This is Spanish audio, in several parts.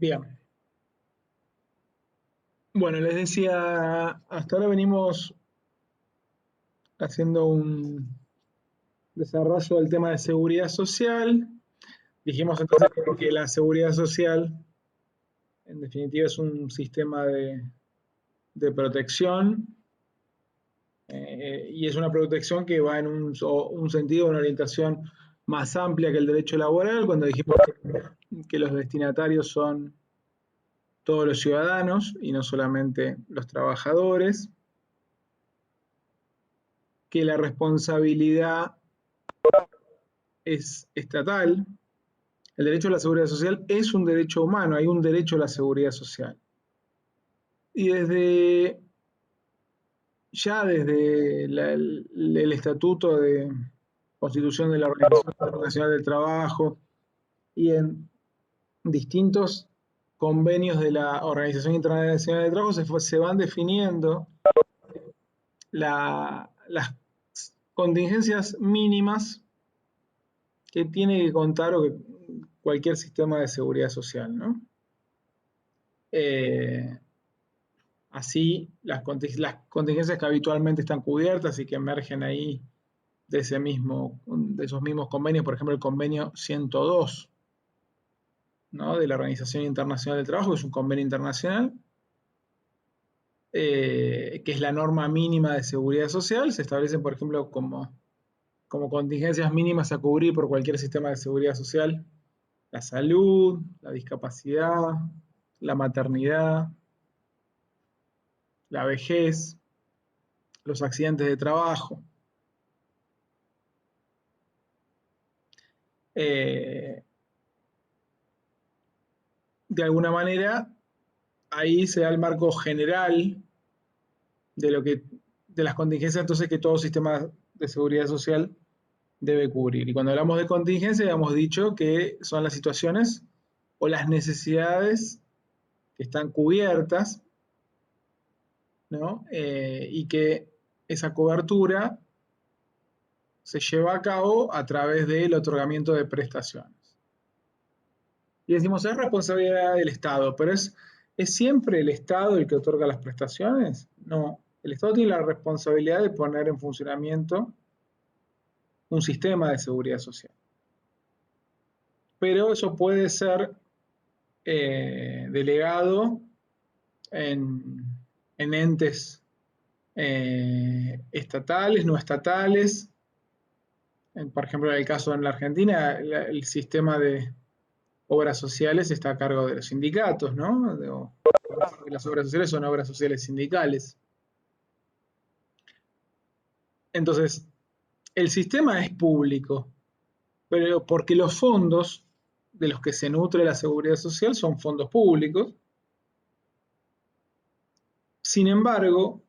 Bien. Bueno, les decía, hasta ahora venimos haciendo un desarrollo del tema de seguridad social. Dijimos entonces que la seguridad social, en definitiva, es un sistema de protección y es una protección que va en un sentido, una orientación más amplia que el derecho laboral, cuando dijimos que los destinatarios son todos los ciudadanos y no solamente los trabajadores, que la responsabilidad es estatal. El derecho a la seguridad social es un derecho humano, hay un derecho a la seguridad social. Y desde el Estatuto de Constitución de la Organización Internacional del Trabajo y en distintos convenios de la Organización Internacional del Trabajo se van definiendo las contingencias mínimas que tiene que contar o que cualquier sistema de seguridad social, ¿no? Eh, Así, las contingencias que habitualmente están cubiertas y que emergen ahí de esos mismos convenios, por ejemplo, el convenio 102, ¿no? De la Organización Internacional del Trabajo, que es un convenio internacional, que es la norma mínima de seguridad social. Se establecen, por ejemplo, como contingencias mínimas a cubrir por cualquier sistema de seguridad social: la salud, la discapacidad, la maternidad, la vejez, los accidentes de trabajo. Eh, de alguna manera, ahí se da el marco general de las contingencias entonces que todo sistema de seguridad social debe cubrir. Y cuando hablamos de contingencia, hemos dicho que son las situaciones o las necesidades que están cubiertas, ¿no? Y que esa cobertura se lleva a cabo a través del otorgamiento de prestaciones. Y decimos, es responsabilidad del Estado, pero ¿es siempre el Estado el que otorga las prestaciones? No, el Estado tiene la responsabilidad de poner en funcionamiento un sistema de seguridad social. Pero eso puede ser delegado en, en entes estatales, no estatales. Por ejemplo, en el caso en la Argentina, el sistema de obras sociales está a cargo de los sindicatos, ¿no? Las obras sociales son obras sociales sindicales. Entonces, el sistema es público, pero porque los fondos de los que se nutre la seguridad social son fondos públicos. Sin embargo,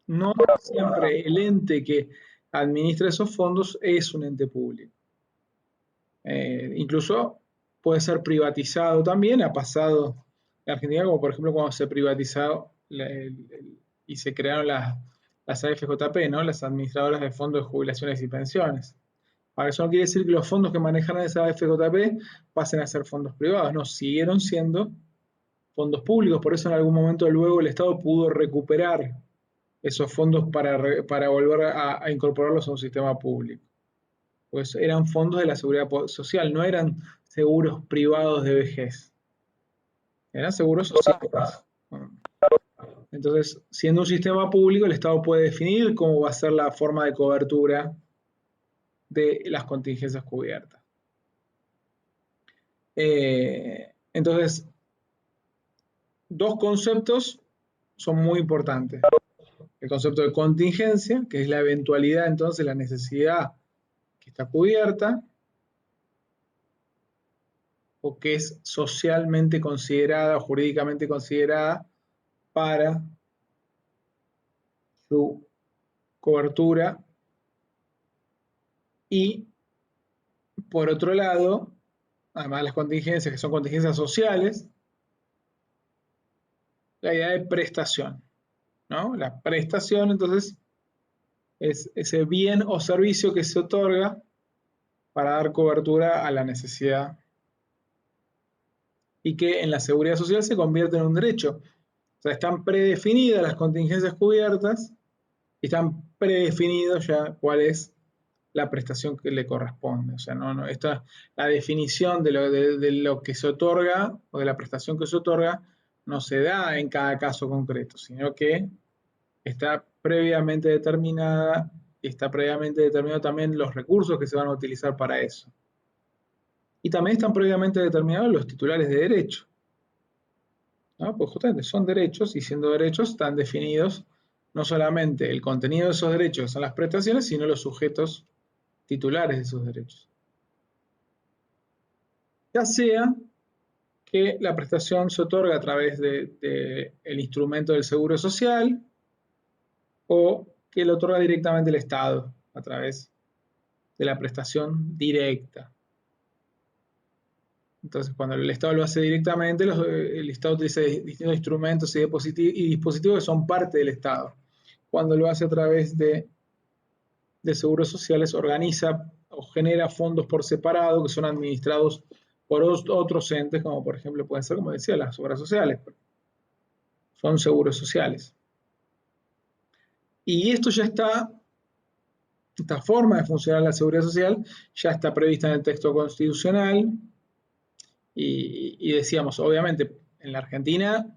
no siempre el ente que administra esos fondos es un ente público. Incluso puede ser privatizado también, ha pasado en Argentina, como por ejemplo cuando se privatizó y se crearon las AFJP, ¿no? Las administradoras de fondos de jubilaciones y pensiones. Ahora, eso no quiere decir que los fondos que manejan esa AFJP pasen a ser fondos privados, no, siguieron siendo fondos públicos, por eso en algún momento luego el Estado pudo recuperar esos fondos para volver a incorporarlos a un sistema público. Pues eran fondos de la seguridad social, no eran seguros privados de vejez, eran seguros sociales. Entonces, siendo un sistema público, el Estado puede definir cómo va a ser la forma de cobertura de las contingencias cubiertas. Entonces, dos conceptos son muy importantes. El concepto de contingencia, que es la eventualidad, entonces, la necesidad que está cubierta, o que es socialmente considerada, jurídicamente considerada para su cobertura. Y por otro lado, además de las contingencias, que son contingencias sociales, la idea de prestación, ¿no? La prestación, entonces, es ese bien o servicio que se otorga para dar cobertura a la necesidad y que en la seguridad social se convierte en un derecho. O sea, están predefinidas las contingencias cubiertas y están predefinidos ya cuál es la prestación que le corresponde. O sea, la definición de lo que se otorga o de la prestación que se otorga no se da en cada caso concreto, sino que está previamente determinada y está previamente determinado también los recursos que se van a utilizar para eso. Y también están previamente determinados los titulares de derecho, ¿no? Pues justamente son derechos y siendo derechos están definidos no solamente el contenido de esos derechos, que son las prestaciones, sino los sujetos titulares de esos derechos. Ya sea que la prestación se otorga a través del instrumento del seguro social o que lo otorga directamente el Estado a través de la prestación directa. Entonces, cuando el Estado lo hace directamente, el Estado utiliza distintos instrumentos y dispositivos que son parte del Estado. Cuando lo hace a través de seguros sociales, organiza o genera fondos por separado que son administrados por otros entes, como por ejemplo pueden ser, como decía, las obras sociales. Son seguros sociales. Y esto ya está, esta forma de funcionar la seguridad social ya está prevista en el texto constitucional y decíamos, obviamente, en la Argentina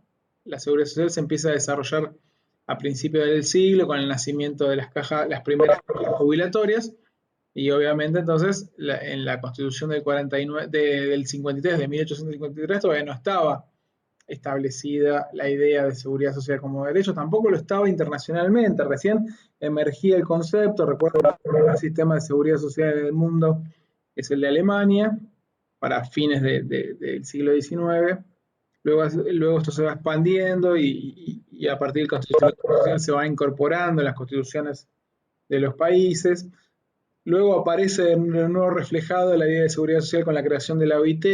la seguridad social se empieza a desarrollar a principios del siglo con el nacimiento de las primeras cajas jubilatorias y obviamente entonces en la Constitución del 49, del 53, de 1853 todavía no estaba establecida la idea de seguridad social como derecho, tampoco lo estaba internacionalmente, recién emergía el concepto, recuerdo que el primer sistema de seguridad social en el mundo es el de Alemania, para fines del siglo XIX, luego esto se va expandiendo y a partir del constitucional se va incorporando en las constituciones de los países, luego aparece de nuevo reflejado la idea de seguridad social con la creación de la OIT,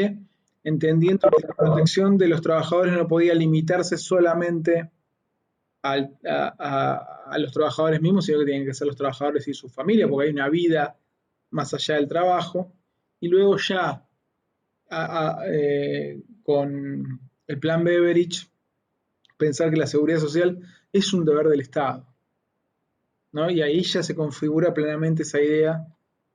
entendiendo que la protección de los trabajadores no podía limitarse solamente a los trabajadores mismos, sino que tienen que ser los trabajadores y su familia, porque hay una vida más allá del trabajo. Y luego ya con el plan Beveridge, pensar que la seguridad social es un deber del Estado, ¿no? Y ahí ya se configura plenamente esa idea,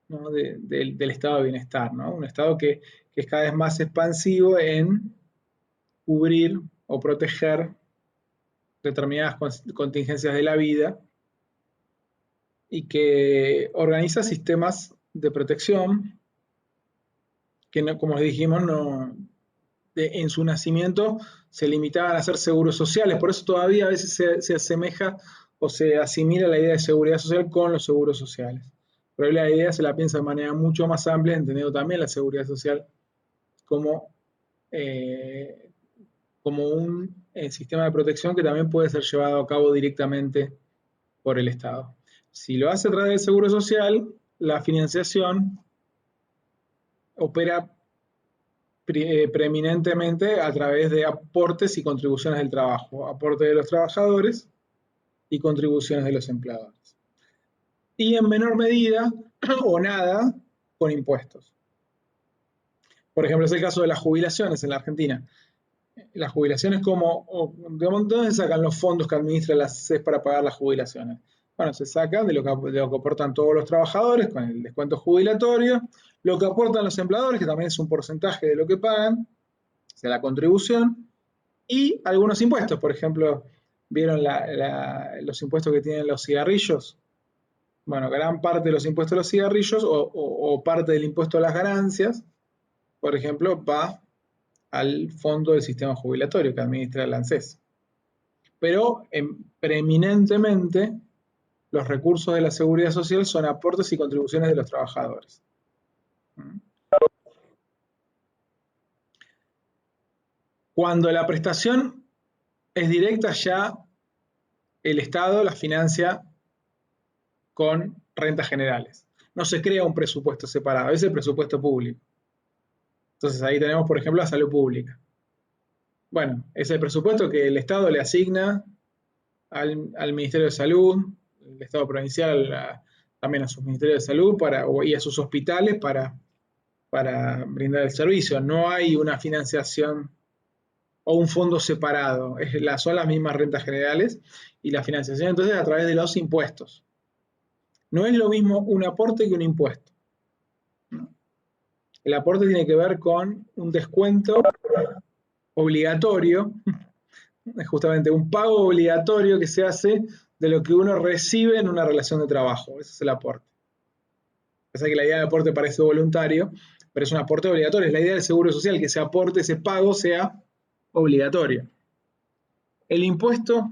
¿no? del estado de bienestar, ¿no? Un estado que es cada vez más expansivo en cubrir o proteger determinadas contingencias de la vida y que organiza sistemas de protección que, no, como dijimos, en su nacimiento se limitaban a ser seguros sociales, por eso todavía a veces se asemeja o se asimila la idea de seguridad social con los seguros sociales. Pero la idea se la piensa de manera mucho más amplia, entendiendo también la seguridad social como, como un sistema de protección que también puede ser llevado a cabo directamente por el Estado. Si lo hace a través del seguro social, la financiación opera preeminentemente a través de aportes y contribuciones del trabajo, aporte de los trabajadores y contribuciones de los empleadores. Y en menor medida o nada con impuestos. Por ejemplo, es el caso de las jubilaciones en la Argentina. Las jubilaciones como, ¿de dónde sacan los fondos que administra la CES para pagar las jubilaciones? Bueno, se saca de lo que aportan todos los trabajadores con el descuento jubilatorio, lo que aportan los empleadores, que también es un porcentaje de lo que pagan, o sea, la contribución, y algunos impuestos. Por ejemplo, ¿vieron los impuestos que tienen los cigarrillos? Bueno, gran parte de los impuestos de los cigarrillos o parte del impuesto a las ganancias, por ejemplo, va al fondo del sistema jubilatorio que administra el ANSES. Pero preeminentemente los recursos de la seguridad social son aportes y contribuciones de los trabajadores. Cuando la prestación es directa, ya el Estado la financia con rentas generales. No se crea un presupuesto separado, es el presupuesto público. Entonces ahí tenemos, por ejemplo, la salud pública. Bueno, es el presupuesto que el Estado le asigna al Ministerio de Salud, el Estado provincial también a sus ministerios de salud y a sus hospitales para brindar el servicio. No hay una financiación o un fondo separado. Son las mismas rentas generales y la financiación entonces a través de los impuestos. No es lo mismo un aporte que un impuesto. El aporte tiene que ver con un descuento obligatorio, es justamente un pago obligatorio que se hace de lo que uno recibe en una relación de trabajo. Ese es el aporte. Pasa que la idea de aporte parece voluntario, pero es un aporte obligatorio. Es la idea del seguro social, que ese aporte, ese pago sea obligatorio. El impuesto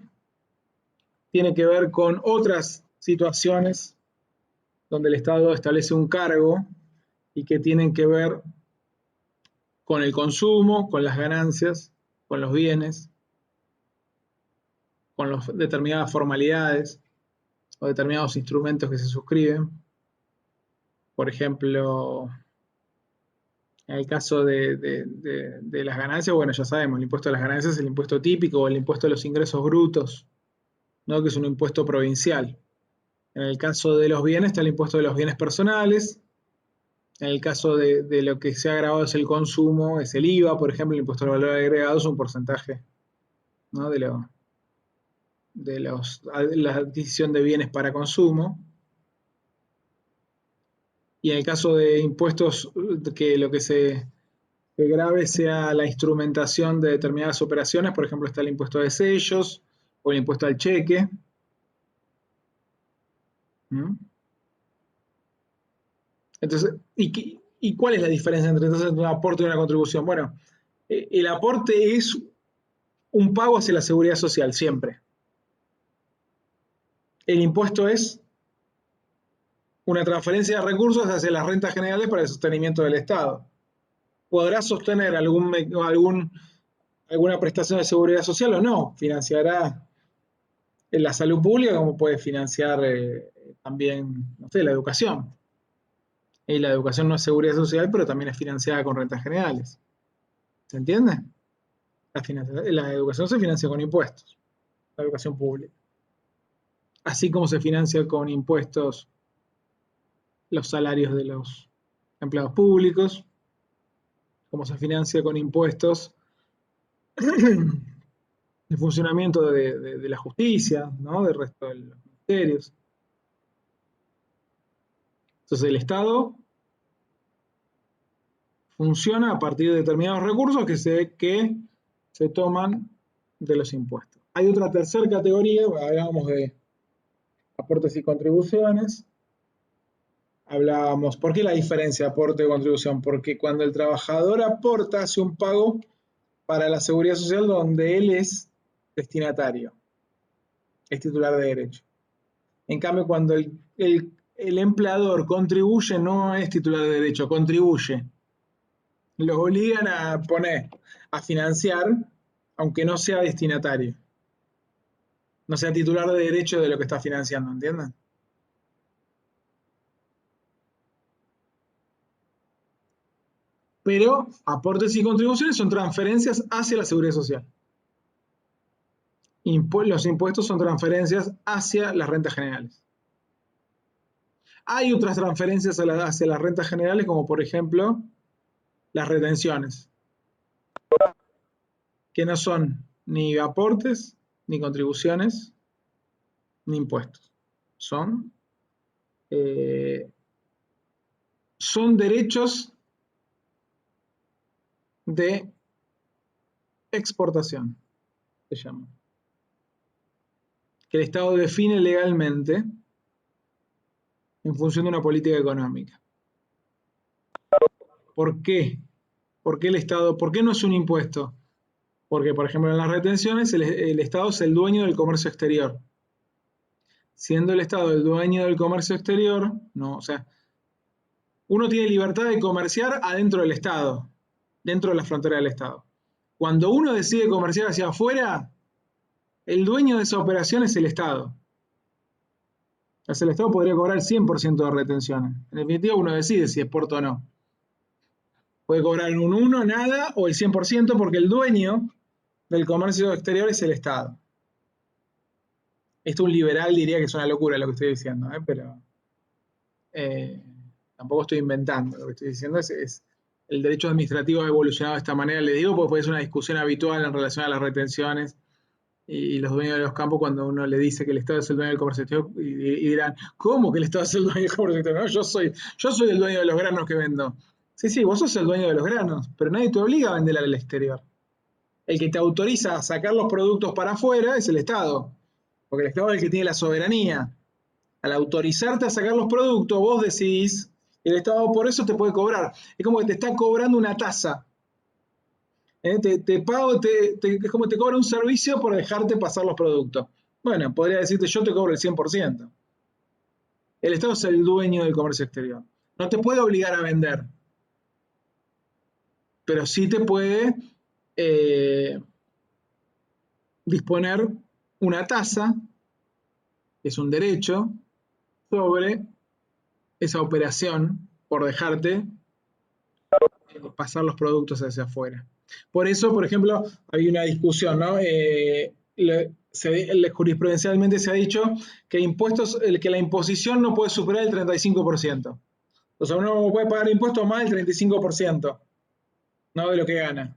tiene que ver con otras situaciones donde el Estado establece un cargo y que tienen que ver con el consumo, con las ganancias, con los bienes, con determinadas formalidades o determinados instrumentos que se suscriben. Por ejemplo, en el caso de las ganancias, bueno, ya sabemos, el impuesto a las ganancias es el impuesto típico o el impuesto a los ingresos brutos, ¿no? Que es un impuesto provincial. En el caso de los bienes está el impuesto de los bienes personales. En el caso de lo que se ha agravado es el consumo, es el IVA, por ejemplo, el impuesto al valor agregado es un porcentaje, ¿no? La adquisición de bienes para consumo. Y en el caso de impuestos, que lo que se grave sea la instrumentación de determinadas operaciones, por ejemplo, está el impuesto de sellos o el impuesto al cheque. ¿Mm? Entonces, ¿y cuál es la diferencia entre entonces un aporte y una contribución? Bueno, el aporte es un pago hacia la seguridad social, siempre. El impuesto es una transferencia de recursos hacia las rentas generales para el sostenimiento del Estado. ¿Podrá sostener alguna prestación de seguridad social o no? Financiará en la salud pública como puede financiar también, no sé, la educación. Y la educación no es seguridad social, pero también es financiada con rentas generales. ¿Se entiende? La educación se financia con impuestos, la educación pública. Así como se financia con impuestos los salarios de los empleados públicos, como se financia con impuestos el funcionamiento de la justicia, ¿no? Del resto de los ministerios. Entonces el Estado funciona a partir de determinados recursos que se toman de los impuestos. Hay otra tercera categoría, hablábamos de aportes y contribuciones, hablábamos, ¿por qué la diferencia de aporte y contribución? Porque cuando el trabajador aporta, hace un pago para la seguridad social donde él es destinatario, es titular de derecho. En cambio, cuando el empleador contribuye, no es titular de derecho, contribuye. Los obligan a financiar, aunque no sea destinatario, no sea titular de derecho de lo que está financiando, ¿entienden? Pero aportes y contribuciones son transferencias hacia la seguridad social. Los impuestos son transferencias hacia las rentas generales. Hay otras transferencias hacia las rentas generales, como por ejemplo las retenciones, que no son ni aportes, ni contribuciones, ni impuestos. Eh, son derechos de exportación, se llama, que el Estado define legalmente en función de una política económica. ¿Por qué? ¿Por qué el Estado? ¿Por qué no es un impuesto? Porque, por ejemplo, en las retenciones el Estado es el dueño del comercio exterior. Siendo el Estado el dueño del comercio exterior, no, o sea, uno tiene libertad de comerciar adentro del Estado, dentro de la frontera del Estado. Cuando uno decide comerciar hacia afuera, el dueño de esa operación es el Estado. O sea, el Estado podría cobrar el 100% de retenciones. En definitiva, uno decide si exporta o no. Puede cobrar un 1, nada, o el 100% porque el dueño del comercio exterior es el Estado. Esto un liberal diría que es una locura lo que estoy diciendo, pero tampoco estoy inventando. Lo que estoy diciendo es el derecho administrativo ha evolucionado de esta manera, le digo, porque es una discusión habitual en relación a las retenciones y los dueños de los campos cuando uno le dice que el Estado es el dueño del comercio exterior y dirán, ¿cómo que el Estado es el dueño del comercio exterior? No, yo soy el dueño de los granos que vendo. Sí, sí, vos sos el dueño de los granos, pero nadie te obliga a vender al exterior. El que te autoriza a sacar los productos para afuera es el Estado, porque el Estado es el que tiene la soberanía. Al autorizarte a sacar los productos, vos decidís, el Estado por eso te puede cobrar. Es como que te está cobrando una tasa. Te pago, es como te cobra un servicio por dejarte pasar los productos. Bueno, podría decirte yo te cobro el 100%. El Estado es el dueño del comercio exterior. No te puede obligar a vender, pero sí te puede eh, disponer una tasa, es un derecho, sobre esa operación por dejarte pasar los productos hacia afuera. Por eso, por ejemplo, hay una discusión, ¿no? Jurisprudencialmente se ha dicho que que la imposición no puede superar el 35%. O sea, uno puede pagar impuestos más del 35%, no de lo que gana.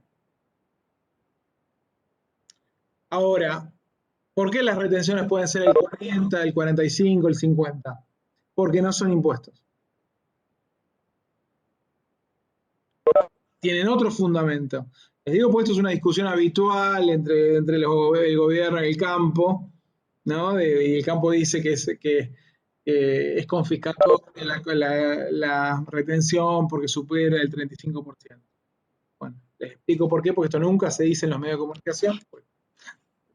Ahora, ¿por qué las retenciones pueden ser el 40, el 45, el 50? Porque no son impuestos. Tienen otro fundamento. Les digo, pues esto es una discusión habitual entre el gobierno y el campo, ¿no? Y el campo dice que es confiscatoria la retención porque supera el 35%. Bueno, les explico por qué, porque esto nunca se dice en los medios de comunicación,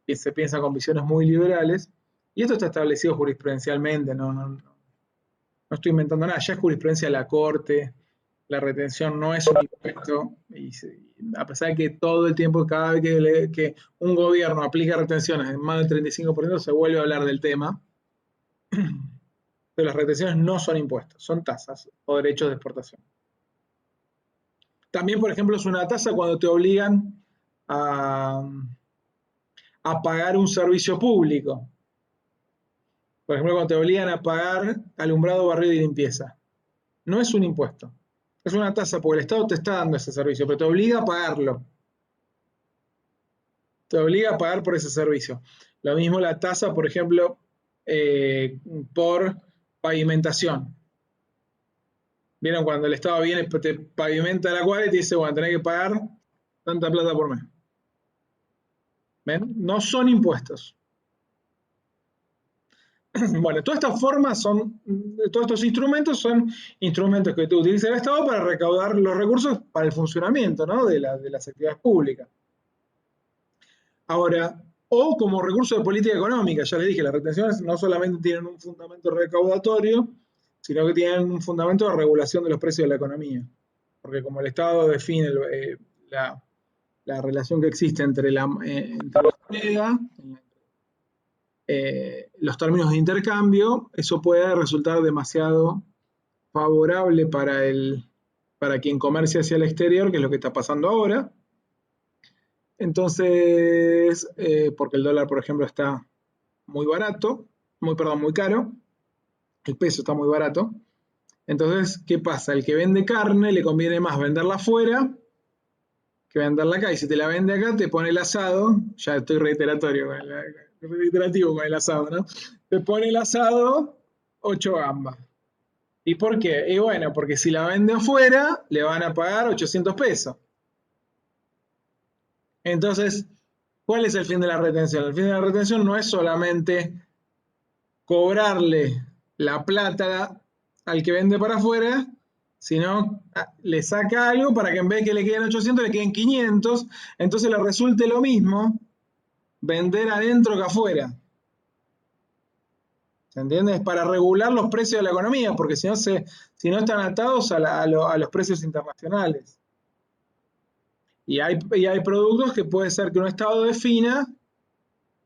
se piensa con visiones muy liberales, y esto está establecido jurisprudencialmente, no estoy inventando nada, ya es jurisprudencia de la Corte, la retención no es un impuesto, y a pesar de que todo el tiempo, cada vez que un gobierno aplica retenciones en más del 35%, se vuelve a hablar del tema, pero las retenciones no son impuestos, son tasas o derechos de exportación. También, por ejemplo, es una tasa cuando te obligan a pagar un servicio público. Por ejemplo, cuando te obligan a pagar alumbrado, barrido y limpieza. No es un impuesto. Es una tasa porque el Estado te está dando ese servicio, pero te obliga a pagarlo. Te obliga a pagar por ese servicio. Lo mismo la tasa, por ejemplo, por pavimentación. ¿Vieron cuando el Estado viene, te pavimenta la cuadra y te dice, bueno, tenés que pagar tanta plata por mes? ¿Ven? No son impuestos. Bueno, todas estas formas todos estos instrumentos son instrumentos que utiliza el Estado para recaudar los recursos para el funcionamiento, ¿no? de las actividades públicas. Ahora, o como recurso de política económica, ya les dije, las retenciones no solamente tienen un fundamento recaudatorio, sino que tienen un fundamento de regulación de los precios de la economía. Porque como el Estado define la relación que existe entre la moneda, los términos de intercambio, eso puede resultar demasiado favorable para quien comercia hacia el exterior, que es lo que está pasando ahora. Entonces, porque el dólar, por ejemplo, está muy barato, muy caro, el peso está muy barato. Entonces, ¿qué pasa? El que vende carne le conviene más venderla afuera que venderla acá. Y si te la vende acá, te pone el asado, ya estoy reiterativo con el asado, ¿no? Te pone el asado 8 gambas. ¿Y por qué? Y bueno, porque si la vende afuera, le van a pagar 800 pesos. Entonces, ¿cuál es el fin de la retención? El fin de la retención no es solamente cobrarle la plata al que vende para afuera, sino le saca algo para que en vez de que le queden 800, le queden 500, entonces le resulte lo mismo vender adentro que afuera. ¿Se entiende? Es para regular los precios de la economía, porque si no están atados a los precios internacionales. Y hay productos que puede ser que un Estado defina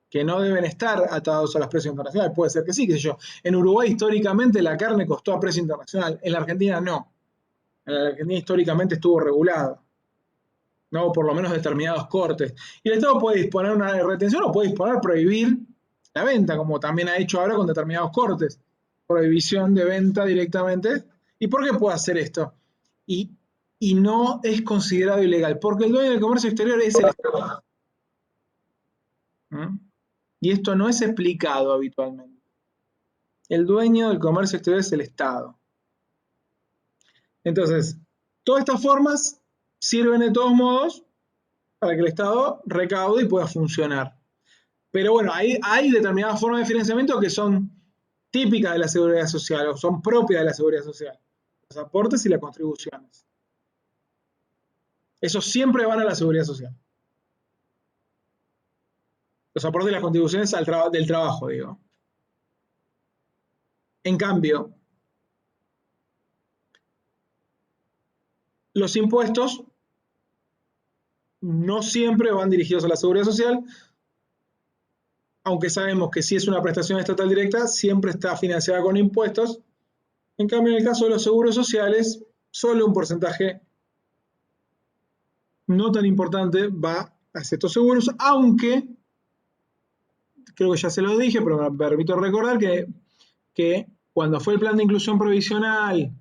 que no deben estar atados a los precios internacionales. Puede ser que sí, qué sé yo. En Uruguay históricamente la carne costó a precio internacional, en la Argentina no. En la Argentina históricamente estuvo regulado, ¿no? Por lo menos determinados cortes. Y el Estado puede disponer una retención o puede disponer prohibir la venta, como también ha hecho ahora con determinados cortes. Prohibición de venta directamente. ¿Y por qué puede hacer esto? Y y no es considerado ilegal, porque el dueño del comercio exterior es el Estado. ¿Mm? Y esto no es explicado habitualmente. El dueño del comercio exterior es el Estado. Entonces, todas estas formas sirven de todos modos para que el Estado recaude y pueda funcionar. Pero bueno, hay determinadas formas de financiamiento que son típicas de la seguridad social o son propias de la seguridad social. Los aportes y las contribuciones. Esos siempre van a la seguridad social. Los aportes y las contribuciones del trabajo, digo. En cambio, los impuestos no siempre van dirigidos a la seguridad social, aunque sabemos que si es una prestación estatal directa, siempre está financiada con impuestos. En cambio, en el caso de los seguros sociales, solo un porcentaje no tan importante va hacia estos seguros, aunque, creo que ya se lo dije, pero me permito recordar que cuando fue el plan de inclusión provisional,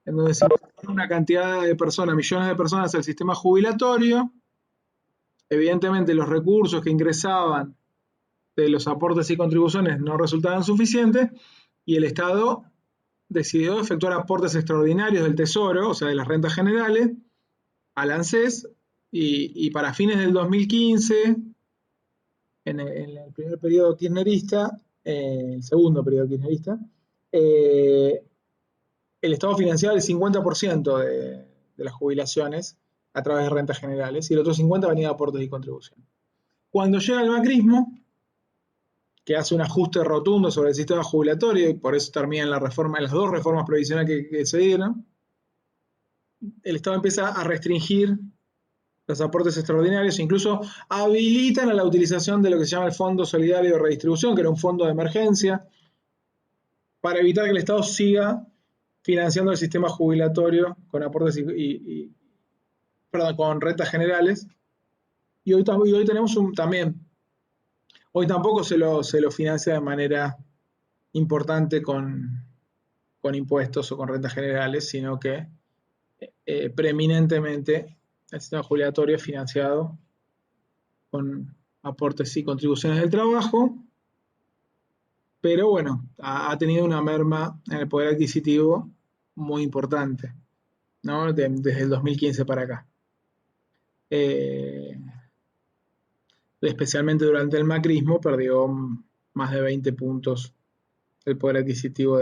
en donde se incluyeron una cantidad de personas, millones de personas al sistema jubilatorio, evidentemente los recursos que ingresaban de los aportes y contribuciones no resultaban suficientes y el Estado decidió efectuar aportes extraordinarios del Tesoro, o sea, de las rentas generales, al ANSES, y para fines del 2015, en el primer periodo kirchnerista, el segundo periodo kirchnerista, el Estado financiaba el 50% de las jubilaciones a través de rentas generales y el otro 50% venía de aportes y contribuciones. Cuando llega el macrismo, que hace un ajuste rotundo sobre el sistema jubilatorio y por eso termina en la reforma, en las dos reformas previsionales que se dieron, el Estado empieza a restringir los aportes extraordinarios, incluso habilitan a la utilización de lo que se llama el Fondo Solidario de Redistribución, que era un fondo de emergencia, para evitar que el Estado siga financiando el sistema jubilatorio con aportes perdón, con rentas generales. Y hoy tenemos también, hoy tampoco se lo financia de manera importante con impuestos o con rentas generales, sino que preeminentemente el sistema jubilatorio es financiado con aportes y contribuciones del trabajo, pero bueno, ha tenido una merma en el poder adquisitivo muy importante, ¿no? Desde el 2015 para acá. Eh, Especialmente durante el macrismo, perdió más de 20 puntos el poder adquisitivo,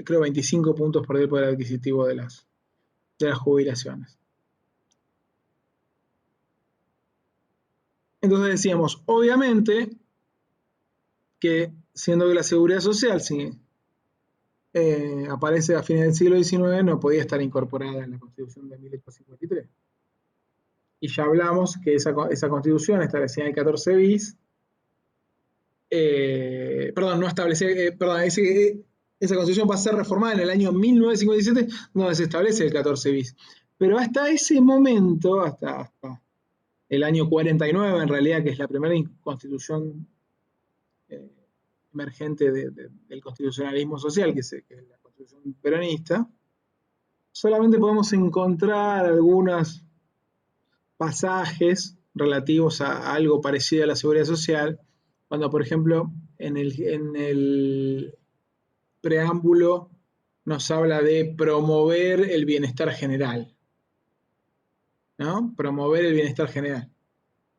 creo 25 puntos perdió el poder adquisitivo de las jubilaciones. Entonces decíamos, obviamente, que siendo que la seguridad social, si aparece a fines del siglo XIX, no podía estar incorporada en la Constitución de 1853. Y ya hablamos que esa Constitución establecida en el 14 bis, perdón, no establecía, perdón, esa Constitución va a ser reformada en el año 1957, donde se establece el 14 bis. Pero hasta ese momento, hasta el año 49 en realidad, que es la primera Constitución eh, emergente del constitucionalismo social, que es la Constitución peronista, solamente podemos encontrar algunos pasajes relativos a algo parecido a la seguridad social, cuando por ejemplo en el preámbulo nos habla de promover el bienestar general, ¿no? Promover el bienestar general.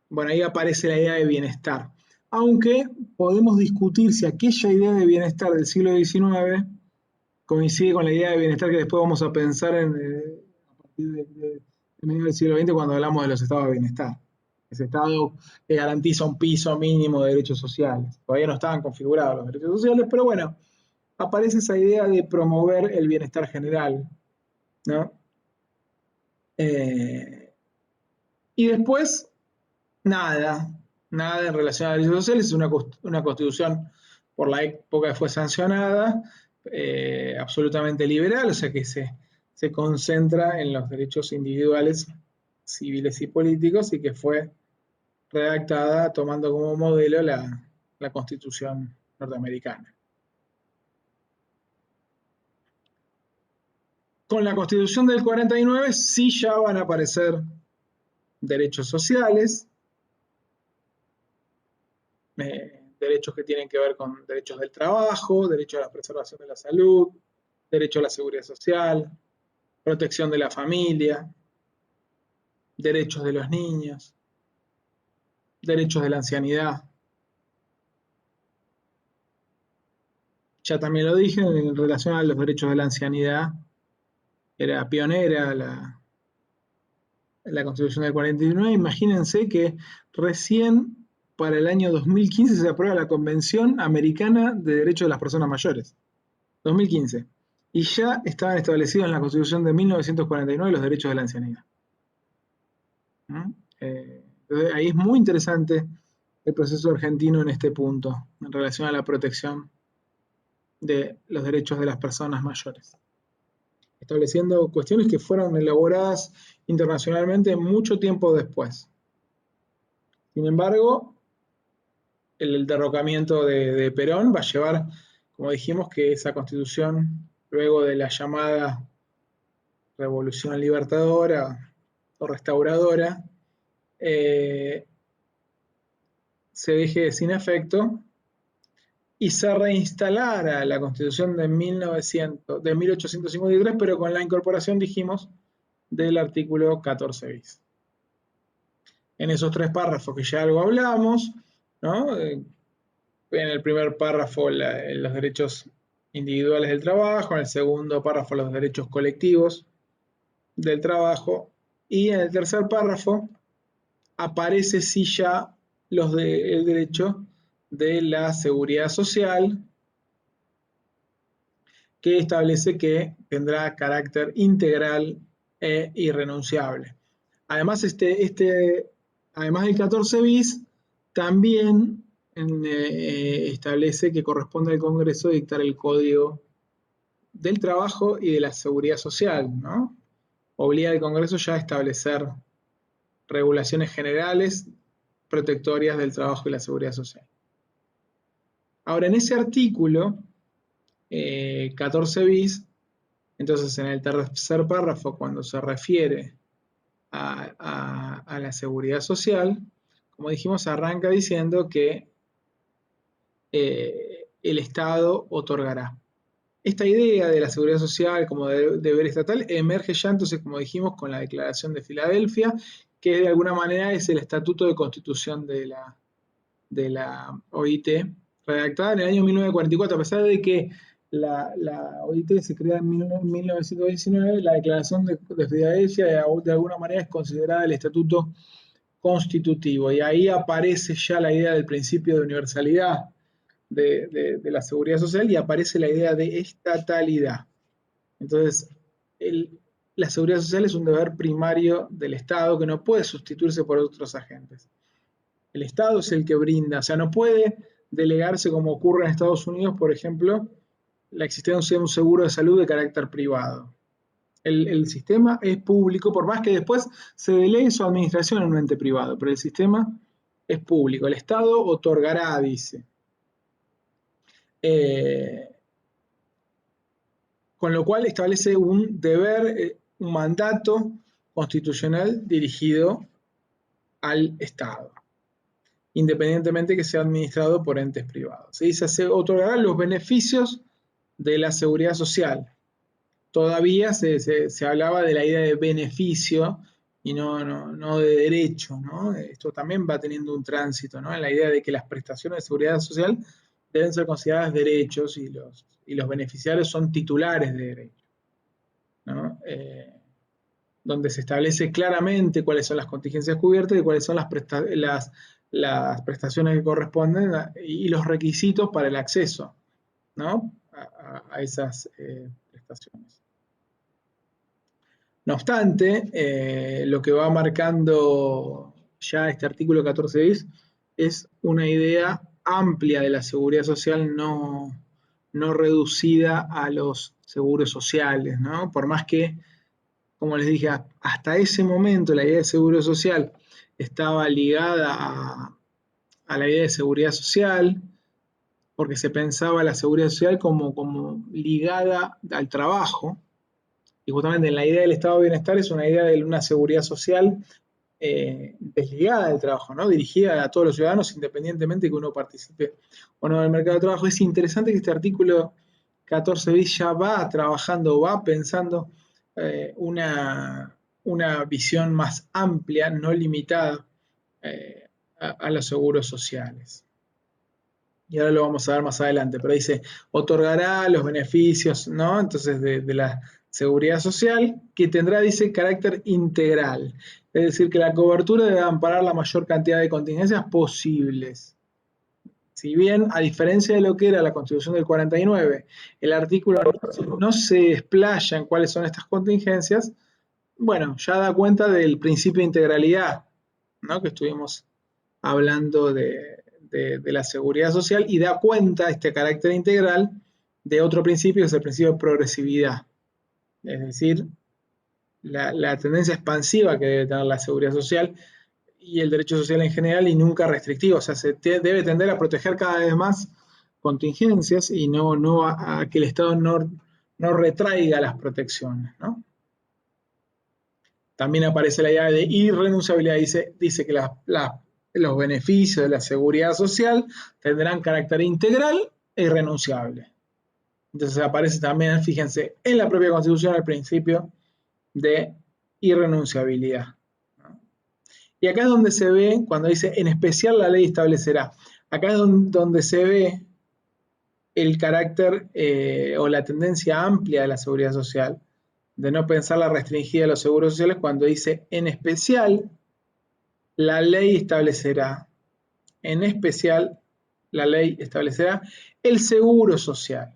Bueno, ahí aparece la idea de bienestar. Aunque podemos discutir si aquella idea de bienestar del siglo XIX coincide con la idea de bienestar que después vamos a pensar a partir de medio del siglo XX cuando hablamos de los estados de bienestar. Ese estado que garantiza un piso mínimo de derechos sociales. Todavía no estaban configurados los derechos sociales, pero bueno, aparece esa idea de promover el bienestar general, ¿no? Eh, y después, nada, nada en relación a derechos sociales, es una constitución por la época que fue sancionada, absolutamente liberal, o sea que se concentra en los derechos individuales, civiles y políticos, y que fue redactada tomando como modelo la Constitución norteamericana. Con la Constitución del 49 sí ya van a aparecer derechos sociales, derechos que tienen que ver con derechos del trabajo, derecho a la preservación de la salud, derecho a la seguridad social, protección de la familia, derechos de los niños, derechos de la ancianidad. Ya también lo dije en relación a los derechos de la ancianidad, era pionera la Constitución del 49. Imagínense que recién para el año 2015 se aprueba la Convención Americana de Derechos de las Personas Mayores. 2015. Y ya estaban establecidos en la Constitución de 1949 los derechos de la ancianidad. Entonces ahí es muy interesante el proceso argentino en este punto, en relación a la protección de los derechos de las personas mayores, estableciendo cuestiones que fueron elaboradas internacionalmente mucho tiempo después. Sin embargo, el derrocamiento de Perón va a llevar, como dijimos, que esa constitución, luego de la llamada Revolución Libertadora o Restauradora, se deje sin efecto y se reinstalara la Constitución de 1853, pero con la incorporación, dijimos, del artículo 14 bis. En esos tres párrafos que ya algo hablamos, ¿no? En el primer párrafo los derechos individuales del trabajo, en el segundo párrafo los derechos colectivos del trabajo, y en el tercer párrafo aparece sí ya el derecho de la seguridad social, que establece que tendrá carácter integral e irrenunciable. Además, además del 14 bis, también establece que corresponde al Congreso dictar el Código del Trabajo y de la Seguridad Social, ¿no? Obliga al Congreso ya a establecer regulaciones generales protectorias del trabajo y la seguridad social. Ahora, en ese artículo 14 bis, entonces en el tercer párrafo, cuando se refiere a la seguridad social, como dijimos, arranca diciendo que el Estado otorgará. Esta idea de la seguridad social como deber estatal emerge ya entonces, como dijimos, con la Declaración de Filadelfia, que de alguna manera es el estatuto de constitución de la OIT, redactada en el año 1944, a pesar de que la OIT se crea en 1919, la Declaración de Filadelfia de alguna manera es considerada el estatuto constitutivo, y ahí aparece ya la idea del principio de universalidad de la seguridad social y aparece la idea de estatalidad. Entonces, la seguridad social es un deber primario del Estado que no puede sustituirse por otros agentes. El Estado es el que brinda, o sea, no puede delegarse como ocurre en Estados Unidos, por ejemplo, la existencia de un seguro de salud de carácter privado. El sistema es público, por más que después se delegue su administración en un ente privado, pero el sistema es público. El Estado otorgará, dice. Con lo cual establece un deber, un mandato constitucional dirigido al Estado, independientemente que sea administrado por entes privados. Se dice, se otorgarán los beneficios de la seguridad social. Todavía se hablaba de la idea de beneficio y no de derecho, ¿no? Esto también va teniendo un tránsito, ¿no? En la idea de que las prestaciones de seguridad social deben ser consideradas derechos y los beneficiarios son titulares de derechos, ¿no? Donde se establece claramente cuáles son las contingencias cubiertas y cuáles son las prestaciones que corresponden y los requisitos para el acceso, ¿no? a esas prestaciones. No obstante, lo que va marcando ya este artículo 14 bis es una idea amplia de la seguridad social, no reducida a los seguros sociales, ¿no? Por más que, como les dije, hasta ese momento la idea de seguro social estaba ligada a la idea de seguridad social, porque se pensaba la seguridad social como ligada al trabajo, Y justamente en la idea del estado de bienestar es una idea de una seguridad social desligada del trabajo, ¿no? Dirigida a todos los ciudadanos independientemente de que uno participe o no en el mercado de trabajo. Es interesante que este artículo 14 bis ya va trabajando, va pensando una visión más amplia, no limitada eh, a los seguros sociales. Y ahora lo vamos a ver más adelante, pero dice, otorgará los beneficios, ¿no? Entonces, de la seguridad social, que tendrá, dice, carácter integral. Es decir, que la cobertura debe amparar la mayor cantidad de contingencias posibles. Si bien, a diferencia de lo que era la Constitución del 49, el artículo no se desplaya en cuáles son estas contingencias, bueno, ya da cuenta del principio de integralidad, ¿no? Que estuvimos hablando de la seguridad social y da cuenta este carácter integral de otro principio que es el principio de progresividad, es decir, la tendencia expansiva que debe tener la seguridad social y el derecho social en general y nunca restrictivo, o sea, debe tender a proteger cada vez más contingencias y no a que el Estado no retraiga las protecciones, ¿no? También aparece la idea de irrenunciabilidad, dice que los beneficios de la seguridad social tendrán carácter integral e irrenunciable. Entonces aparece también, fíjense, en la propia Constitución el principio de irrenunciabilidad. Y acá es donde se ve, cuando dice, en especial la ley establecerá, acá es donde se ve el carácter o la tendencia amplia de la seguridad social, de no pensarla restringida a los seguros sociales, cuando dice, en especial la ley establecerá, en especial la ley establecerá el seguro social.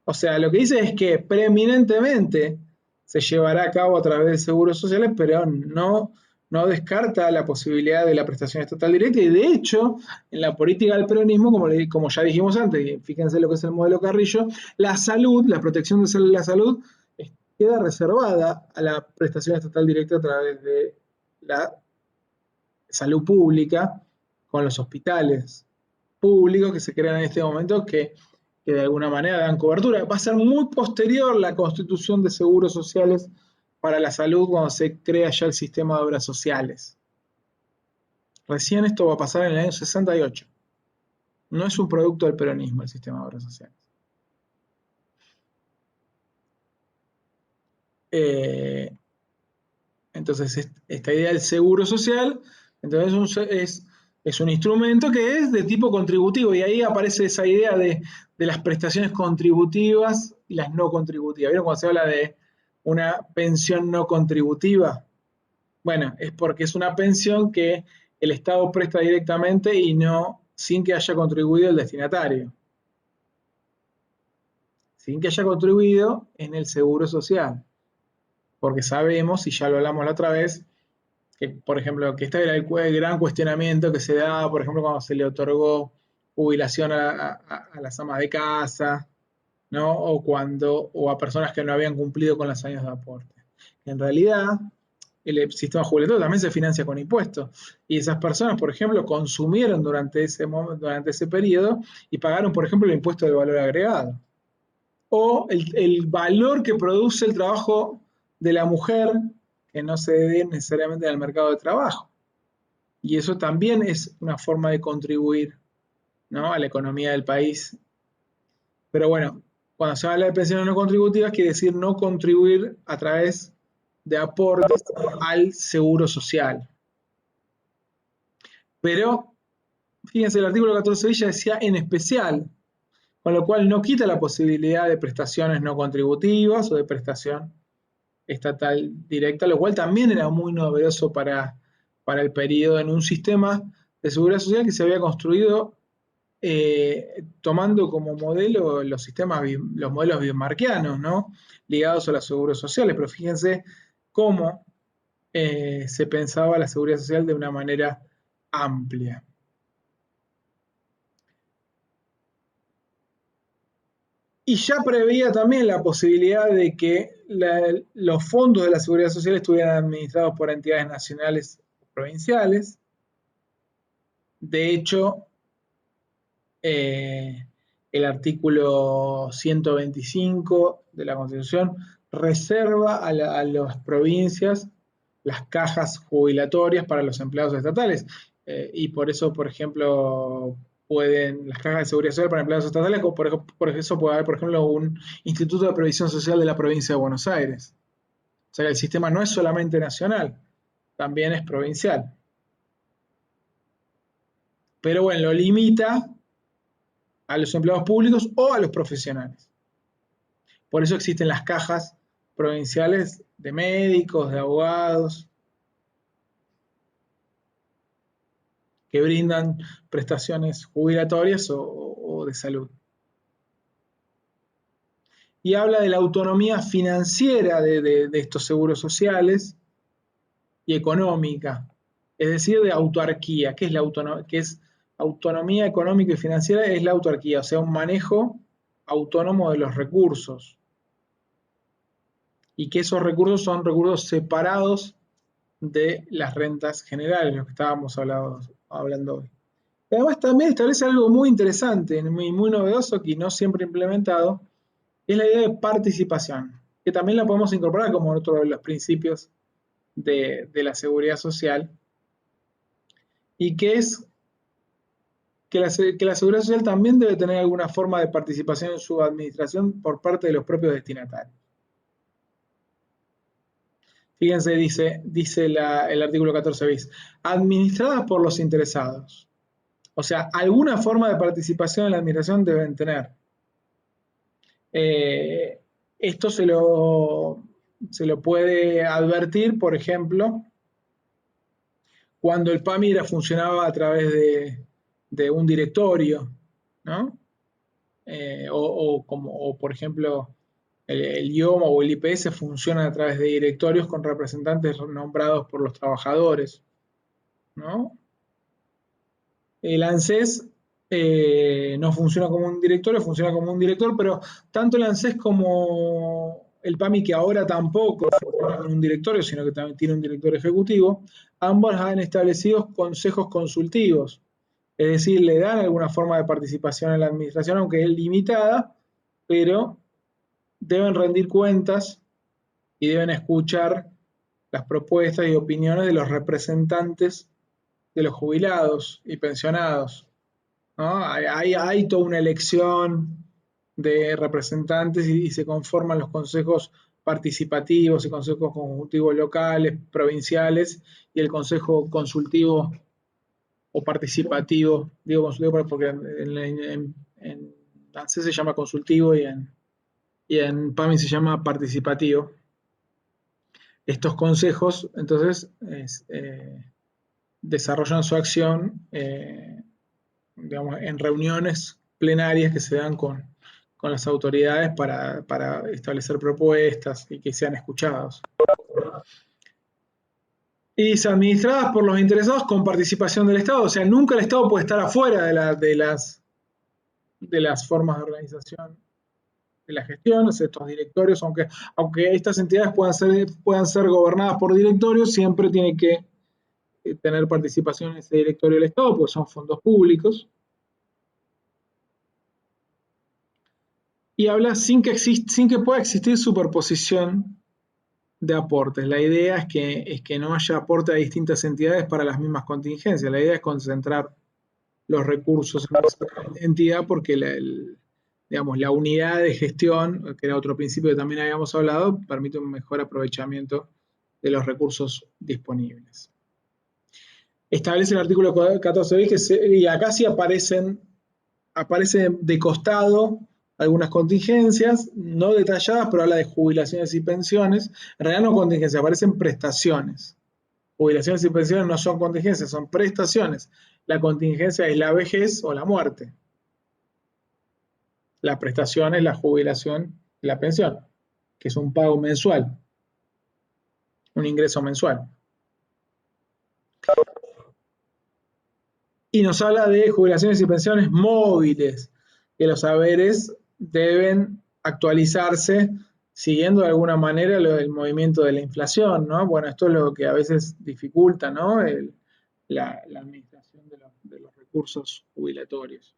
O sea, lo que dice es que preeminentemente se llevará a cabo a través de seguros sociales, pero no descarta la posibilidad de la prestación estatal directa y de hecho, en la política del peronismo, como ya dijimos antes, fíjense lo que es el modelo Carrillo, la salud, la protección de la salud queda reservada a la prestación estatal directa a través de la salud pública con los hospitales públicos que se crean en este momento que de alguna manera dan cobertura. Va a ser muy posterior la constitución de seguros sociales para la salud cuando se crea ya el sistema de obras sociales. Recién esto va a pasar en el año 68. No es un producto del peronismo el sistema de obras sociales. Entonces, esta idea del seguro social, entonces es un instrumento que es de tipo contributivo y ahí aparece esa idea de las prestaciones contributivas y las no contributivas. ¿Vieron cuando se habla de una pensión no contributiva? Bueno, es porque es una pensión que el Estado presta directamente y no sin que haya contribuido el destinatario, sin que haya contribuido en el seguro social, porque sabemos, y ya lo hablamos la otra vez, que, por ejemplo, que este era el gran cuestionamiento que se daba, por ejemplo, cuando se le otorgó jubilación a las amas de casa, ¿no? O a personas que no habían cumplido con los años de aporte. En realidad, el sistema jubilatorio también se financia con impuestos. Y esas personas, por ejemplo, consumieron durante ese periodo y pagaron, por ejemplo, el impuesto del valor agregado. O el valor que produce el trabajo de la mujer que no se dé necesariamente al mercado de trabajo. Y eso también es una forma de contribuir, ¿no? A la economía del país. Pero bueno, cuando se habla de pensiones no contributivas, quiere decir no contribuir a través de aportes al seguro social. Pero, fíjense, el artículo 14 de ella decía en especial, con lo cual no quita la posibilidad de prestaciones no contributivas o de prestación estatal directa, lo cual también era muy novedoso para el periodo en un sistema de seguridad social que se había construido tomando como modelo los modelos bismarckianos, ¿no? Ligados a los seguros sociales, pero fíjense cómo se pensaba la seguridad social de una manera amplia. Y ya preveía también la posibilidad de que los fondos de la seguridad social estuvieran administrados por entidades nacionales o provinciales. De hecho, el artículo 125 de la Constitución reserva a las provincias las cajas jubilatorias para los empleados estatales. Y por eso, por ejemplo, pueden las cajas de seguridad social para empleados estatales, o por eso puede haber, por ejemplo, un Instituto de Previsión Social de la provincia de Buenos Aires. O sea que el sistema no es solamente nacional, también es provincial. Pero bueno, lo limita a los empleados públicos o a los profesionales. Por eso existen las cajas provinciales de médicos, de abogados, que brindan prestaciones jubilatorias o de salud. Y habla de la autonomía financiera de estos seguros sociales y económica, es decir, de autarquía. ¿Qué es la autonomía? ¿Qué es autonomía económica y financiera? Es la autarquía, o sea, un manejo autónomo de los recursos. Y que esos recursos son recursos separados de las rentas generales, lo que estábamos hablando hoy. Además, también establece algo muy interesante, muy novedoso, que no siempre implementado, es la idea de participación, que también la podemos incorporar como otro de los principios de la seguridad social, y que es que la seguridad social también debe tener alguna forma de participación en su administración por parte de los propios destinatarios. Fíjense, dice el artículo 14 bis, administradas por los interesados. O sea, alguna forma de participación en la administración deben tener. Esto se lo puede advertir, por ejemplo, cuando el PAMI funcionaba a través de un directorio, ¿no? O por ejemplo, el IOMA o el IPS funcionan a través de directorios con representantes nombrados por los trabajadores, ¿no? El ANSES no funciona como un directorio, funciona como un director, pero tanto el ANSES como el PAMI, que ahora tampoco funciona como un directorio, sino que también tiene un director ejecutivo, ambos han establecido consejos consultivos, es decir, le dan alguna forma de participación en la administración, aunque es limitada, pero deben rendir cuentas y deben escuchar las propuestas y opiniones de los representantes de los jubilados y pensionados, ¿no? Hay toda una elección de representantes y se conforman los consejos participativos y consejos consultivos locales, provinciales, y el consejo consultivo o participativo, digo consultivo porque en ANSES se llama consultivo y en PAMI se llama participativo. Estos consejos, entonces, desarrollan su acción digamos, en reuniones plenarias que se dan con las autoridades para establecer propuestas y que sean escuchados. Y se administradas por los interesados con participación del Estado, o sea, nunca el Estado puede estar afuera de las formas de organización de la gestión, estos directorios, aunque estas entidades puedan ser gobernadas por directorios, siempre tiene que tener participación en ese directorio del Estado, porque son fondos públicos. Y habla sin que pueda existir superposición de aportes. La idea es que no haya aporte a distintas entidades para las mismas contingencias. La idea es concentrar los recursos en una entidad porque digamos, la unidad de gestión, que era otro principio que también habíamos hablado, permite un mejor aprovechamiento de los recursos disponibles. Establece el artículo 14 bis y acá sí aparece de costado algunas contingencias, no detalladas, pero habla de jubilaciones y pensiones. En realidad no contingencias, aparecen prestaciones. Jubilaciones y pensiones no son contingencias, son prestaciones. La contingencia es la vejez o la muerte. La prestación es la jubilación y la pensión, que es un pago mensual, un ingreso mensual. Y nos habla de jubilaciones y pensiones móviles, que los saberes deben actualizarse siguiendo de alguna manera el movimiento de la inflación, ¿no? Bueno, esto es lo que a veces dificulta, ¿no? La administración de los recursos jubilatorios.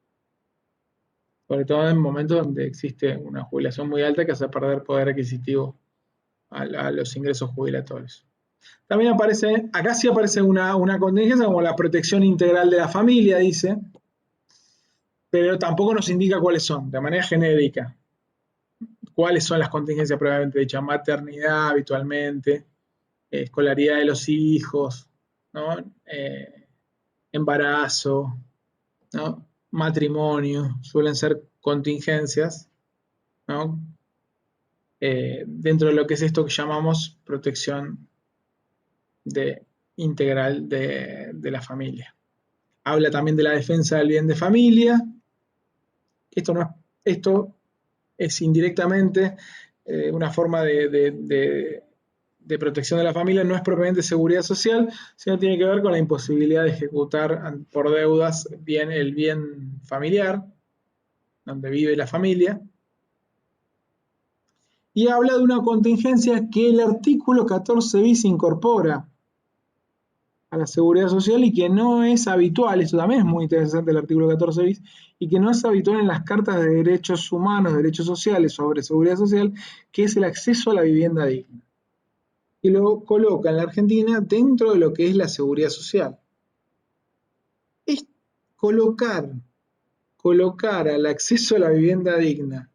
Sobre todo en momentos donde existe una jubilación muy alta que hace perder poder adquisitivo a los ingresos jubilatorios. También aparece, acá sí aparece una contingencia como la protección integral de la familia, dice, pero tampoco nos indica cuáles son, de manera genérica. Cuáles son las contingencias previamente dichas: maternidad habitualmente, escolaridad de los hijos, ¿no? Embarazo, ¿no? Matrimonio, suelen ser contingencias, ¿no? Dentro de lo que es esto que llamamos protección integral de la familia. Habla también de la defensa del bien de familia. Esto, no es, esto es indirectamente una forma de protección de la familia, no es propiamente seguridad social, sino tiene que ver con la imposibilidad de ejecutar por deudas el bien familiar, donde vive la familia. Y habla de una contingencia que el artículo 14 bis incorpora a la seguridad social y que no es habitual, esto también es muy interesante el artículo 14 bis, y que no es habitual en las cartas de derechos humanos, derechos sociales sobre seguridad social, que es el acceso a la vivienda digna. Y lo coloca en la Argentina dentro de lo que es la seguridad social. Es colocar al acceso a la vivienda digna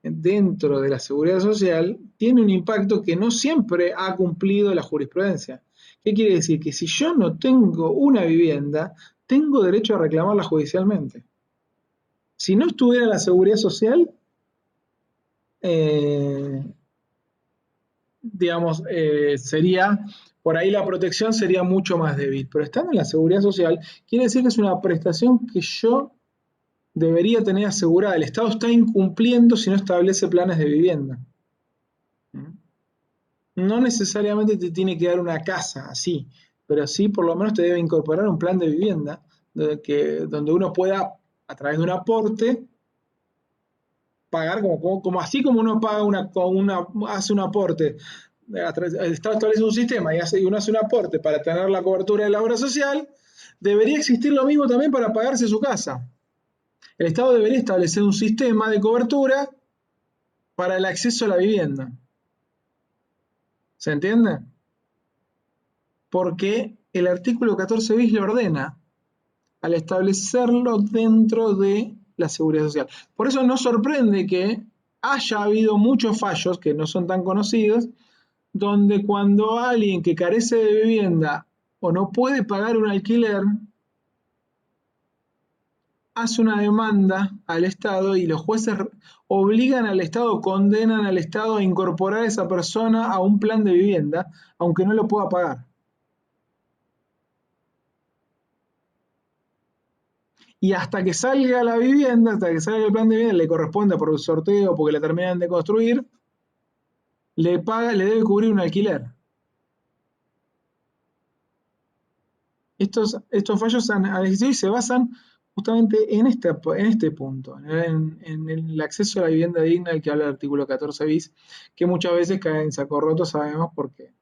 dentro de la seguridad social tiene un impacto que no siempre ha cumplido la jurisprudencia. ¿Qué quiere decir? Que si yo no tengo una vivienda, tengo derecho a reclamarla judicialmente. Si no estuviera la seguridad social, digamos, sería, por ahí la protección sería mucho más débil. Pero estando en la seguridad social, quiere decir que es una prestación que yo debería tener asegurada. El Estado está incumpliendo si no establece planes de vivienda. No necesariamente te tiene que dar una casa así, pero sí por lo menos te debe incorporar un plan de vivienda donde uno pueda, a través de un aporte, pagar como así como uno paga hace un aporte. El Estado establece un sistema y uno hace un aporte para tener la cobertura de la obra social, debería existir lo mismo también para pagarse su casa. El Estado debería establecer un sistema de cobertura para el acceso a la vivienda. ¿Se entiende? Porque el artículo 14 bis le ordena al establecerlo dentro de la seguridad social. Por eso no sorprende que haya habido muchos fallos que no son tan conocidos, donde cuando alguien que carece de vivienda o no puede pagar un alquiler, hace una demanda al Estado y los jueces obligan al Estado, condenan al Estado a incorporar a esa persona a un plan de vivienda, aunque no lo pueda pagar. Y hasta que salga la vivienda, hasta que salga el plan de vivienda, le corresponde por el sorteo, porque la terminan de construir, le debe cubrir un alquiler. Estos fallos han existido y se basan justamente en este punto, en el acceso a la vivienda digna del que habla el artículo 14 bis, que muchas veces cae en saco roto, sabemos, porque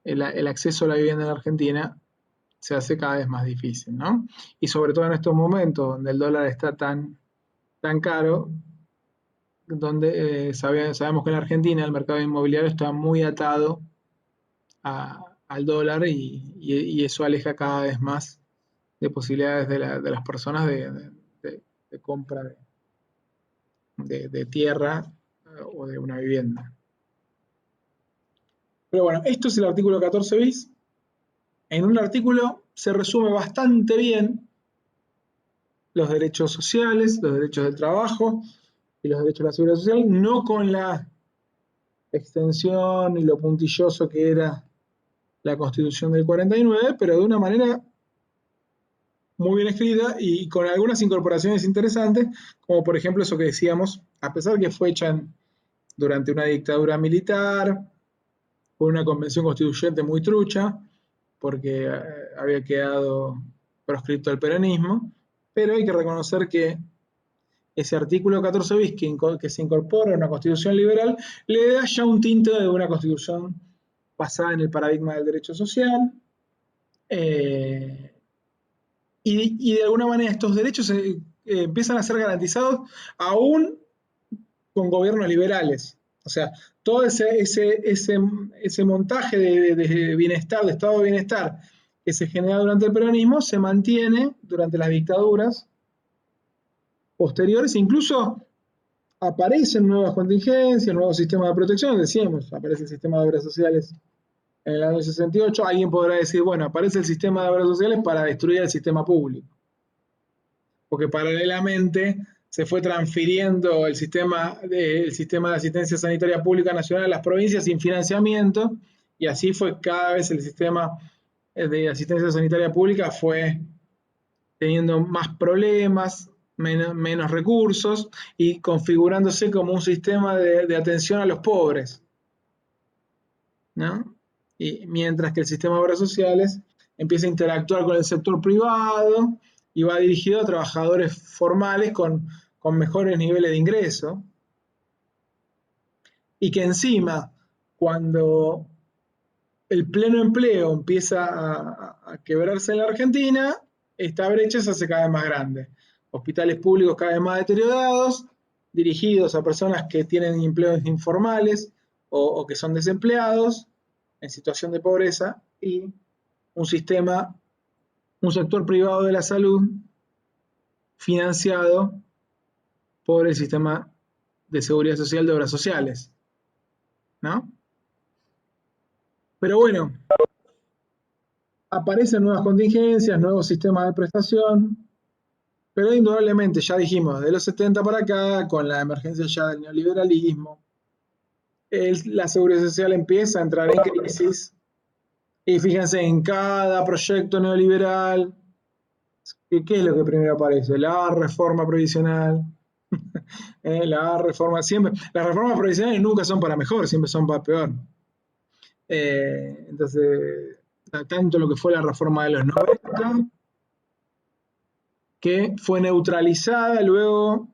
el acceso a la vivienda en Argentina se hace cada vez más difícil, ¿no? Y sobre todo en estos momentos donde el dólar está tan caro, donde sabemos que en Argentina el mercado inmobiliario está muy atado al dólar y eso aleja cada vez más de posibilidades de las personas de compra de tierra o de una vivienda. Pero bueno, esto es el artículo 14 bis. En un artículo se resume bastante bien los derechos sociales, los derechos del trabajo y los derechos de la seguridad social, no con la extensión y lo puntilloso que era la Constitución del 49, pero de una manera muy bien escrita y con algunas incorporaciones interesantes, como por ejemplo eso que decíamos, a pesar que fue hecha durante una dictadura militar, con una convención constituyente muy trucha, porque había quedado proscripto el peronismo, pero hay que reconocer que ese artículo 14 bis que se incorpora a una constitución liberal le da ya un tinte de una constitución basada en el paradigma del derecho social, y de alguna manera estos derechos empiezan a ser garantizados aún con gobiernos liberales. O sea, todo ese montaje de bienestar, de estado de bienestar que se genera durante el peronismo, se mantiene durante las dictaduras posteriores, incluso aparecen nuevas contingencias, nuevos sistemas de protección, decíamos, aparece el sistema de obras sociales en el año 68, alguien podrá decir, bueno, aparece el sistema de obras sociales para destruir el sistema público, porque paralelamente se fue transfiriendo el sistema de asistencia sanitaria pública nacional a las provincias sin financiamiento, y así fue cada vez el sistema de asistencia sanitaria pública fue teniendo más problemas, menos recursos y configurándose como un sistema de atención a los pobres, ¿no? Y mientras que el sistema de obras sociales empieza a interactuar con el sector privado y va dirigido a trabajadores formales con mejores niveles de ingreso, y que encima, cuando el pleno empleo empieza a quebrarse en la Argentina, esta brecha se hace cada vez más grande. Hospitales públicos cada vez más deteriorados, dirigidos a personas que tienen empleos informales o que son desempleados en situación de pobreza, y un sistema, un sector privado de la salud financiado por el sistema de seguridad social de obras sociales, ¿no? Pero bueno, aparecen nuevas contingencias, nuevos sistemas de prestación, pero indudablemente, ya dijimos, de los 70 para acá, con la emergencia ya del neoliberalismo, la seguridad social empieza a entrar en crisis, y fíjense, en cada proyecto neoliberal, ¿qué es lo que primero aparece? La reforma previsional. Siempre, las reformas previsionales nunca son para mejor, siempre son para peor. Entonces, tanto lo que fue la reforma de los 90, que fue neutralizada luego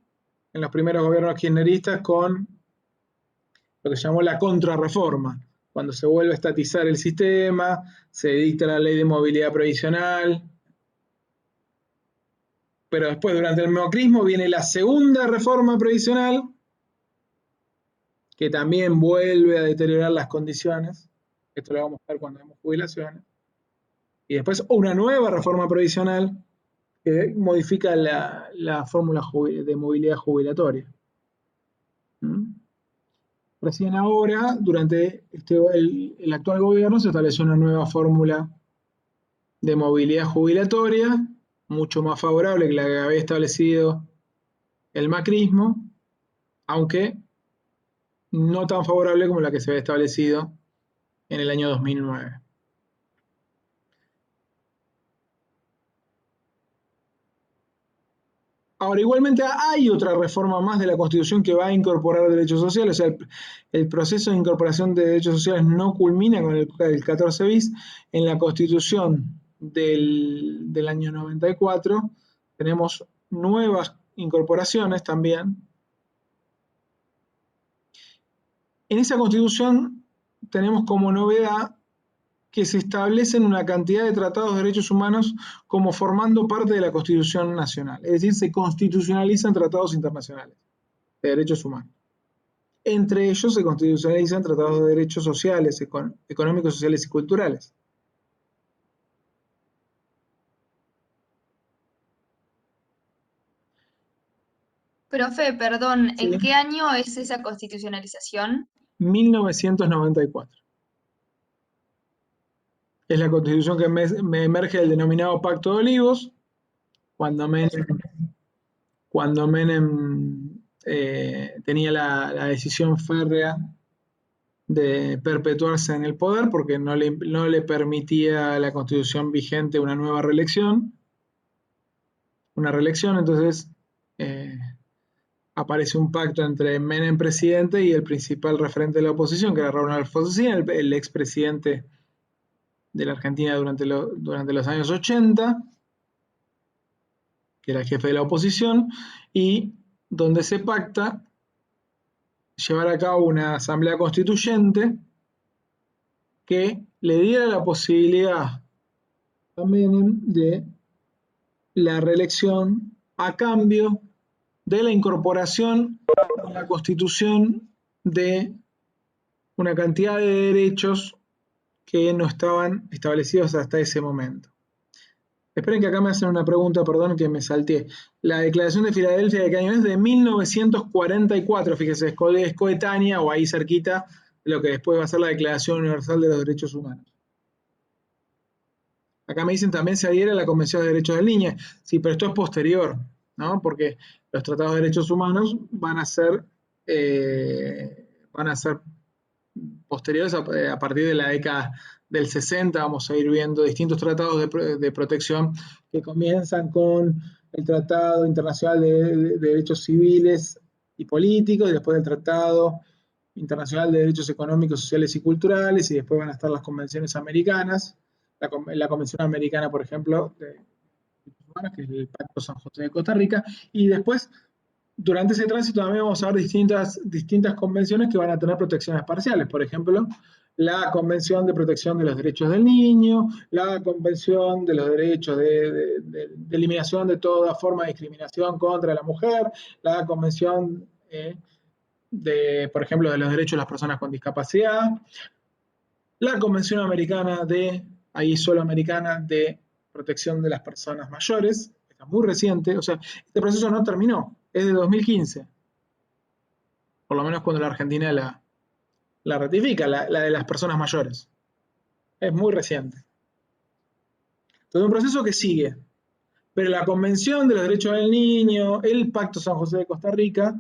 en los primeros gobiernos kirchneristas con lo que se llamó la contrarreforma, cuando se vuelve a estatizar el sistema, se dicta la ley de movilidad previsional, pero después durante el macrismo viene la segunda reforma previsional, que también vuelve a deteriorar las condiciones, esto lo vamos a ver cuando vemos jubilaciones, y después una nueva reforma previsional que modifica la fórmula de movilidad jubilatoria. ¿Mm? Recién ahora, durante el actual gobierno, se estableció una nueva fórmula de movilidad jubilatoria, mucho más favorable que la que había establecido el macrismo, aunque no tan favorable como la que se había establecido en el año 2009. Ahora, igualmente hay otra reforma más de la Constitución que va a incorporar derechos sociales. O sea, el proceso de incorporación de derechos sociales no culmina con el 14 bis. En la Constitución del año 94 tenemos nuevas incorporaciones también. En esa Constitución tenemos como novedad que se establecen una cantidad de tratados de derechos humanos como formando parte de la Constitución Nacional. Es decir, se constitucionalizan tratados internacionales de derechos humanos. Entre ellos se constitucionalizan tratados de derechos sociales, económicos, sociales y culturales. Profe, perdón, ¿Sí? ¿en qué año es esa constitucionalización? 1994. Es la constitución que me emerge del denominado Pacto de Olivos, cuando Menem tenía la decisión férrea de perpetuarse en el poder porque no le permitía a la constitución vigente una nueva reelección, entonces eh, aparece un pacto entre Menem presidente y el principal referente de la oposición, que era Raúl Alfonsín, el expresidente de la Argentina durante los años 80, que era el jefe de la oposición, y donde se pacta llevar a cabo una asamblea constituyente que le diera la posibilidad a Menem de la reelección a cambio de la incorporación en la Constitución de una cantidad de derechos que no estaban establecidos hasta ese momento. Esperen que acá me hacen una pregunta, perdón que me salté. La Declaración de Filadelfia, ¿de qué año es? De 1944, fíjese, es coetánea o ahí cerquita de lo que después va a ser la Declaración Universal de los Derechos Humanos. Acá me dicen también se adhiere a la Convención de Derechos del Niño. Sí, pero esto es posterior, ¿no? Porque los tratados de derechos humanos van a ser posteriores a partir de la década del 60. Vamos a ir viendo distintos tratados de protección que comienzan con el Tratado Internacional de Derechos Civiles y Políticos, y después el Tratado Internacional de Derechos Económicos, Sociales y Culturales, y después van a estar las convenciones americanas, la Convención Americana, por ejemplo, de Derechos Humanos, que es el Pacto San José de Costa Rica, y después durante ese tránsito también vamos a ver distintas convenciones que van a tener protecciones parciales. Por ejemplo, la Convención de Protección de los Derechos del Niño, la Convención de los Derechos de Eliminación de toda forma de discriminación contra la mujer, la Convención por ejemplo, de los derechos de las personas con discapacidad, la Convención Americana ahí solo americana, de protección de las personas mayores, está muy reciente, o sea, este proceso no terminó, es de 2015, por lo menos cuando la Argentina la ratifica, la de las personas mayores. Es muy reciente. Entonces, un proceso que sigue. Pero la Convención de los Derechos del Niño, el Pacto San José de Costa Rica,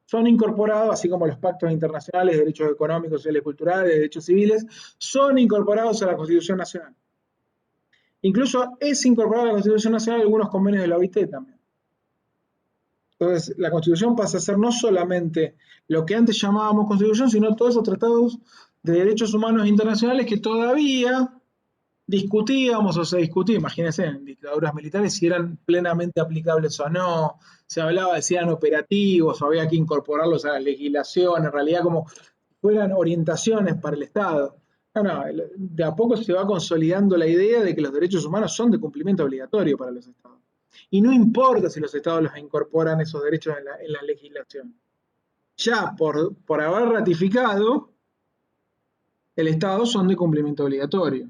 son incorporados, así como los pactos internacionales de derechos económicos, sociales y culturales, de derechos civiles, son incorporados a la Constitución Nacional. Incluso es incorporada a la Constitución Nacional algunos convenios de la OIT también. Entonces, la Constitución pasa a ser no solamente lo que antes llamábamos Constitución, sino todos esos tratados de derechos humanos internacionales que todavía discutíamos o se discutía, imagínense, en dictaduras militares, si eran plenamente aplicables o no, se hablaba de si eran operativos o había que incorporarlos a la legislación, en realidad como fueran orientaciones para el Estado. No, de a poco se va consolidando la idea de que los derechos humanos son de cumplimiento obligatorio para los Estados. Y no importa si los Estados los incorporan esos derechos en la legislación. Ya por haber ratificado, el Estado son de cumplimiento obligatorio.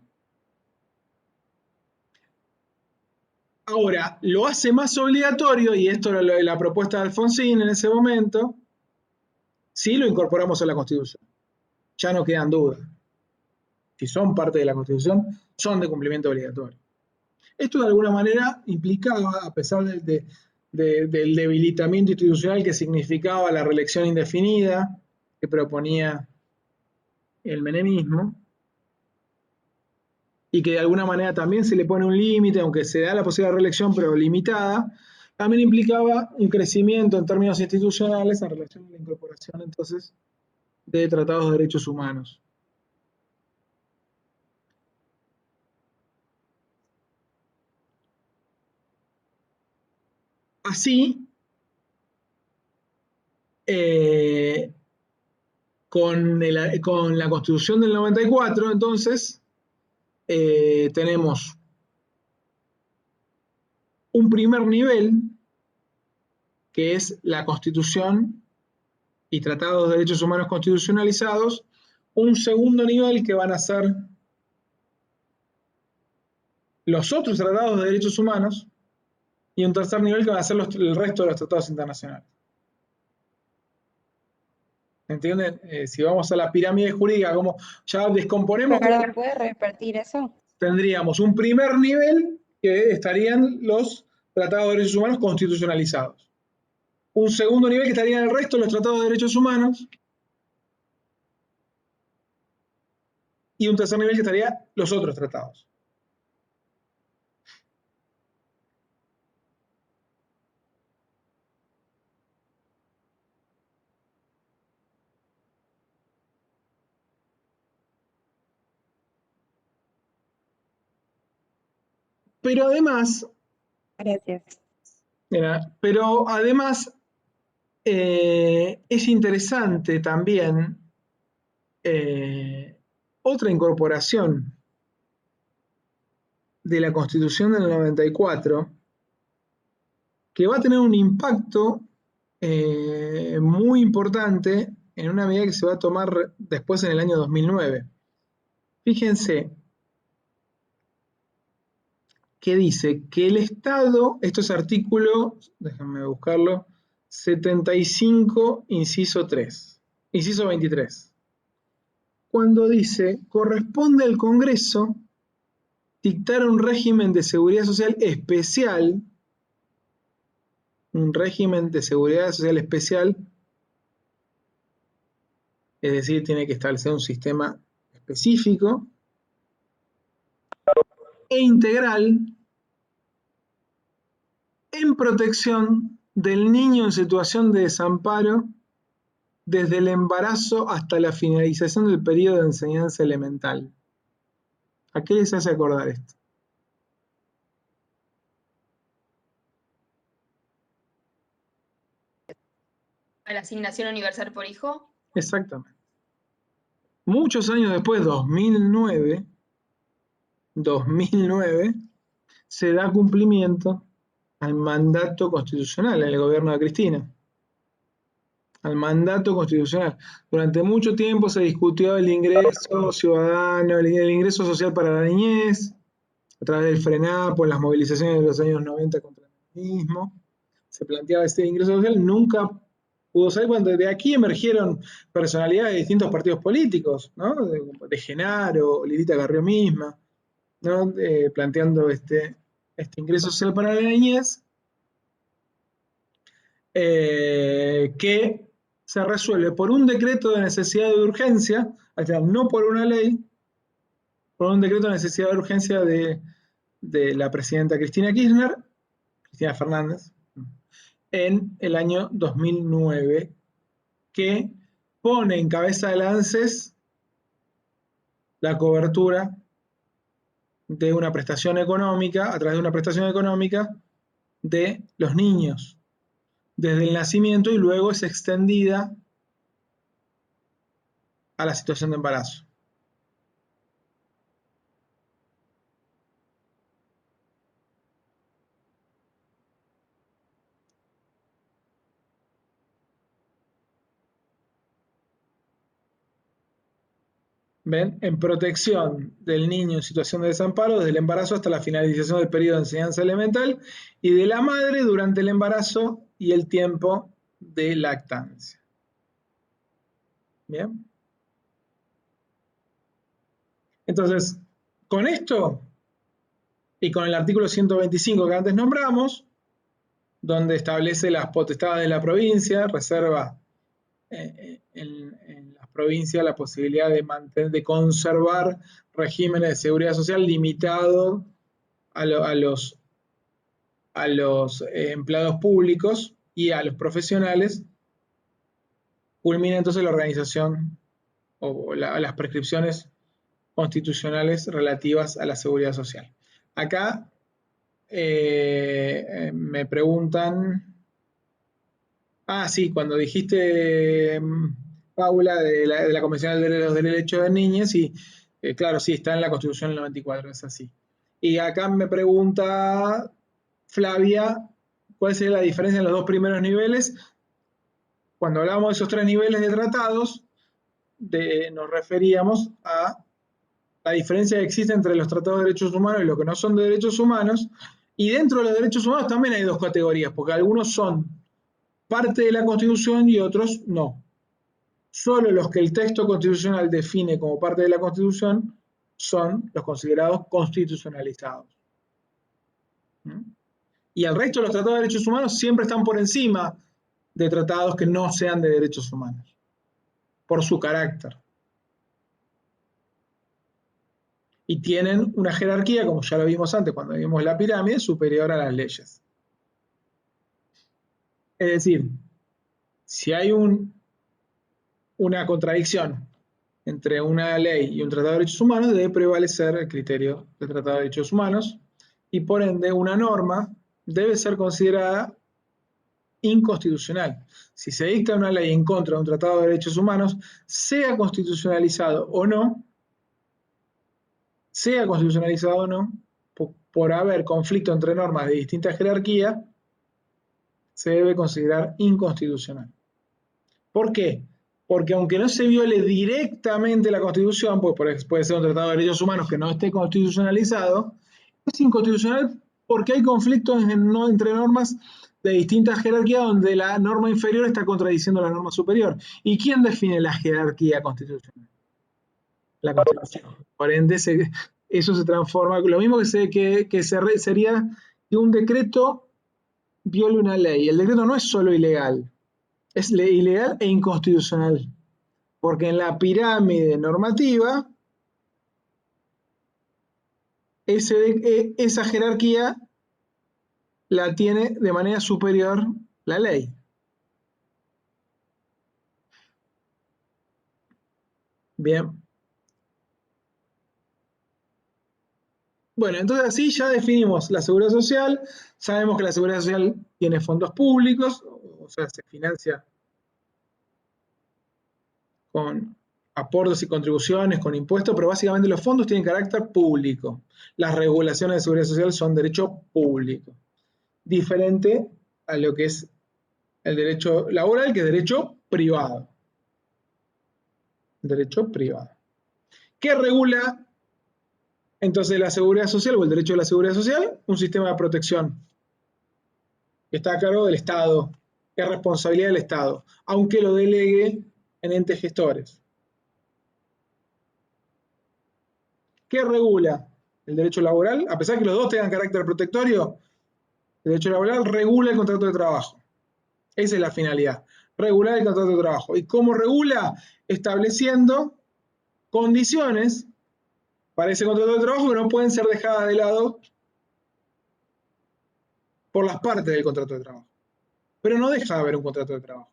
Ahora, lo hace más obligatorio, y esto era la propuesta de Alfonsín en ese momento, si lo incorporamos a la Constitución. Ya no quedan dudas. Si son parte de la Constitución, son de cumplimiento obligatorio. Esto de alguna manera implicaba, a pesar del debilitamiento institucional que significaba la reelección indefinida que proponía el menemismo, y que de alguna manera también se le pone un límite, aunque se da la posibilidad de reelección, pero limitada, también implicaba un crecimiento en términos institucionales en relación a la incorporación entonces de tratados de derechos humanos. Así, con la Constitución del 94, entonces, tenemos un primer nivel, que es la Constitución y tratados de derechos humanos constitucionalizados, un segundo nivel que van a ser los otros tratados de derechos humanos, y un tercer nivel que van a ser el resto de los tratados internacionales. ¿Entienden? Si vamos a la pirámide jurídica, como ya descomponemos, Perdón, ¿puedes repetir eso? tendríamos un primer nivel que estarían los tratados de derechos humanos constitucionalizados. Un segundo nivel que estarían el resto de los tratados de derechos humanos. Y un tercer nivel que estaría los otros tratados. Pero además, Gracias. pero además es interesante también otra incorporación de la Constitución del 94 que va a tener un impacto muy importante en una medida que se va a tomar después en el año 2009. Fíjense que dice que el Estado, esto es artículo, déjenme buscarlo, 75, inciso 3, inciso 23. Cuando dice, corresponde al Congreso dictar un régimen de seguridad social especial, un régimen de seguridad social especial, es decir, tiene que establecer un sistema específico e integral en protección del niño en situación de desamparo desde el embarazo hasta la finalización del periodo de enseñanza elemental. ¿A qué les hace acordar esto? ¿A la asignación universal por hijo? Exactamente. Muchos años después, 2009, se da cumplimiento al mandato constitucional en el gobierno de Cristina. Al mandato constitucional. Durante mucho tiempo se discutió el ingreso ciudadano, el ingreso social para la niñez, a través del FRENAPO, las movilizaciones de los años 90 contra el mismo. Se planteaba este ingreso social, nunca pudo salir, cuando de aquí emergieron personalidades de distintos partidos políticos, ¿no? De Genaro, Lilita Carrió misma, ¿no? Planteando este ingreso social para la niñez, que se resuelve por un decreto de necesidad de urgencia, o sea, no por una ley, por un decreto de necesidad de urgencia de la presidenta Cristina Kirchner, Cristina Fernández, en el año 2009, que pone en cabeza del ANSES la cobertura de una prestación económica, a través de una prestación económica de los niños, desde el nacimiento, y luego es extendida a la situación de embarazo. ¿Ven? En protección del niño en situación de desamparo desde el embarazo hasta la finalización del periodo de enseñanza elemental, y de la madre durante el embarazo y el tiempo de lactancia. ¿Bien? Entonces, con esto y con el artículo 125 que antes nombramos, donde establece las potestades de la provincia, reserva en las provincias la posibilidad de conservar regímenes de seguridad social limitados a los empleados públicos y a los profesionales, culmina entonces la organización o las prescripciones constitucionales relativas a la seguridad social. Acá me preguntan, sí, cuando dijiste, Paula, de la Convención de los Derechos de Niñas, y claro, sí, está en la Constitución del 94, es así. Y acá me pregunta Flavia, ¿cuál sería la diferencia en los dos primeros niveles? Cuando hablamos de esos tres niveles de tratados, nos referíamos a la diferencia que existe entre los tratados de derechos humanos y lo que no son de derechos humanos, y dentro de los derechos humanos también hay dos categorías, porque algunos son parte de la Constitución y otros no. Solo los que el texto constitucional define como parte de la Constitución son los considerados constitucionalizados. Y el resto de los tratados de derechos humanos siempre están por encima de tratados que no sean de derechos humanos, por su carácter. Y tienen una jerarquía, como ya lo vimos antes cuando vimos la pirámide, superior a las leyes. Es decir, si hay una contradicción entre una ley y un tratado de derechos humanos, debe prevalecer el criterio del tratado de derechos humanos, y por ende una norma debe ser considerada inconstitucional. Si se dicta una ley en contra de un tratado de derechos humanos, sea constitucionalizado o no, por haber conflicto entre normas de distinta jerarquía, se debe considerar inconstitucional. ¿Por qué? porque aunque no se viole directamente la Constitución, pues puede ser un tratado de derechos humanos que no esté constitucionalizado, es inconstitucional porque hay conflictos entre normas de distintas jerarquías donde la norma inferior está contradiciendo la norma superior. ¿Y quién define la jerarquía constitucional? La Constitución. Por ende, eso se transforma, lo mismo que sería que un decreto viole una ley. El decreto no es solo ilegal, es ilegal e inconstitucional. Porque en la pirámide normativa, esa jerarquía la tiene de manera superior la ley. Bien. Bueno, entonces así ya definimos la seguridad social, sabemos que la seguridad social tiene fondos públicos, o sea, se financia con aportes y contribuciones, con impuestos, pero básicamente los fondos tienen carácter público. Las regulaciones de seguridad social son derecho público, diferente a lo que es el derecho laboral, que es derecho privado. Derecho privado. ¿Qué regula entonces la seguridad social o el derecho a la seguridad social? Un sistema de protección que está a cargo del Estado, que es responsabilidad del Estado, aunque lo delegue en entes gestores. ¿Qué regula el derecho laboral? A pesar de que los dos tengan carácter protectorio, el derecho laboral regula el contrato de trabajo. Esa es la finalidad, regular el contrato de trabajo. ¿Y cómo regula? Estableciendo condiciones para ese contrato de trabajo que no pueden ser dejadas de lado por las partes del contrato de trabajo. Pero no deja de haber un contrato de trabajo.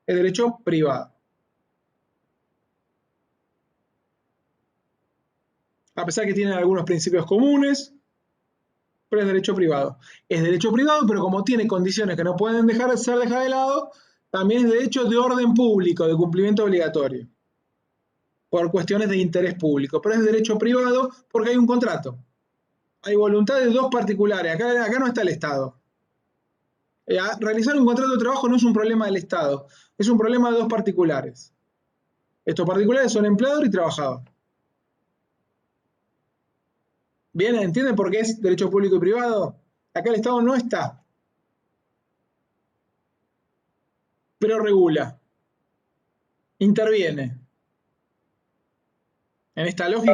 Es derecho privado. A pesar que tienen algunos principios comunes, pero es derecho privado. Es derecho privado, pero como tiene condiciones que no pueden ser dejadas de lado, también es derecho de orden público, de cumplimiento obligatorio, por cuestiones de interés público. Pero es derecho privado porque hay un contrato. Hay voluntad de dos particulares. Acá no está el Estado. Realizar un contrato de trabajo no es un problema del Estado, es un problema de dos particulares. Estos particulares son empleador y trabajador. ¿Bien? ¿Entienden por qué es derecho público y privado? Acá el Estado no está, pero regula, interviene. En esta lógica,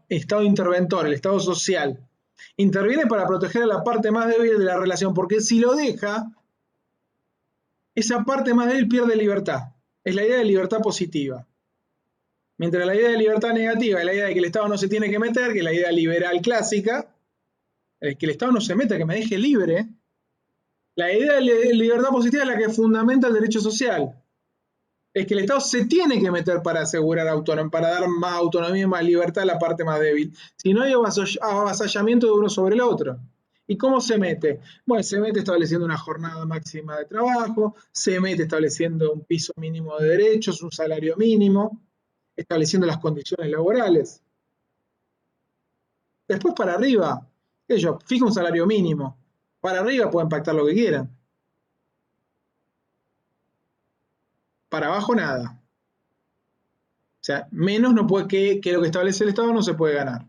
el Estado interventor, el Estado social, interviene para proteger a la parte más débil de la relación, porque si lo deja, esa parte más débil pierde libertad. Es la idea de libertad positiva. Mientras la idea de libertad negativa es la idea de que el Estado no se tiene que meter, que es la idea liberal clásica, es que el Estado no se meta, que me deje libre. La idea de libertad positiva es la que fundamenta el derecho social. Es que el Estado se tiene que meter para asegurar autonomía, para dar más autonomía y más libertad a la parte más débil. Si no hay avasallamiento de uno sobre el otro. ¿Y cómo se mete? Bueno, se mete estableciendo una jornada máxima de trabajo, se mete estableciendo un piso mínimo de derechos, un salario mínimo, estableciendo las condiciones laborales. Después para arriba, fija un salario mínimo. Para arriba pueden pactar lo que quieran. Para abajo nada. O sea, menos no puede que lo que establece el Estado no se puede ganar.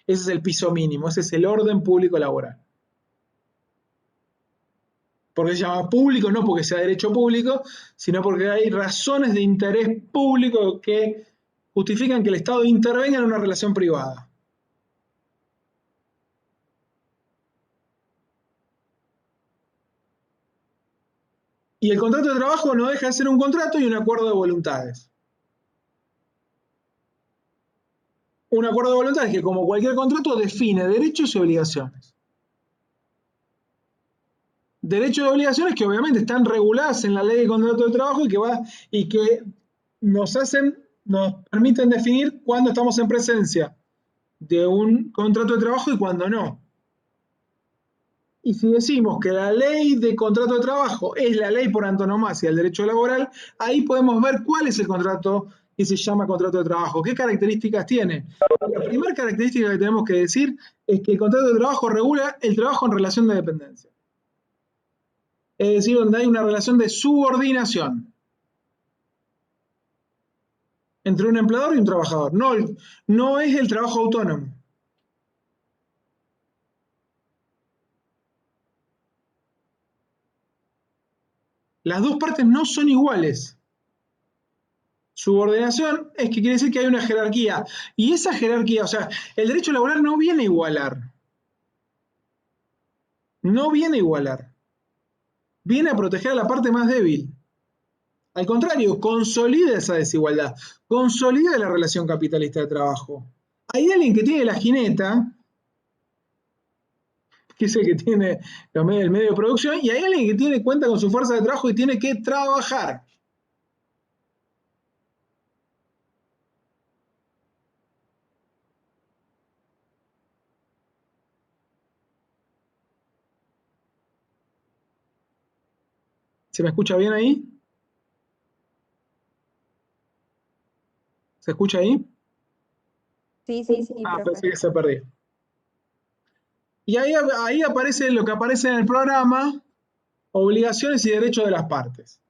Ese es el piso mínimo, ese es el orden público laboral. Porque se llama público, no porque sea derecho público, sino porque hay razones de interés público que justifican que el Estado intervenga en una relación privada. Y el contrato de trabajo no deja de ser un contrato y un acuerdo de voluntades. Un acuerdo de voluntades que, como cualquier contrato, define derechos y obligaciones. Derechos y obligaciones que obviamente están reguladas en la ley de contrato de trabajo y que nos permiten definir cuándo estamos en presencia de un contrato de trabajo y cuándo no. Y si decimos que la ley de contrato de trabajo es la ley por antonomasia del derecho laboral, ahí podemos ver cuál es el contrato que se llama contrato de trabajo, qué características tiene. La primera característica que tenemos que decir es que el contrato de trabajo regula el trabajo en relación de dependencia. Es decir, donde hay una relación de subordinación. entre un empleador y un trabajador. No, no es el trabajo autónomo. Las dos partes no son iguales. Subordinación es que quiere decir que hay una jerarquía. Y esa jerarquía, o sea, el derecho laboral no viene a igualar. No viene a igualar. Viene a proteger a la parte más débil. Al contrario, consolida esa desigualdad. Consolida la relación capitalista de trabajo. Hay alguien que tiene la jineta, que es el que tiene el medio de producción, y hay alguien que cuenta con su fuerza de trabajo y tiene que trabajar. ¿Se me escucha bien ahí? ¿Se escucha ahí? Sí, Pensé profe. que se perdió. Y ahí aparece lo que aparece en el programa, obligaciones y derechos de las partes.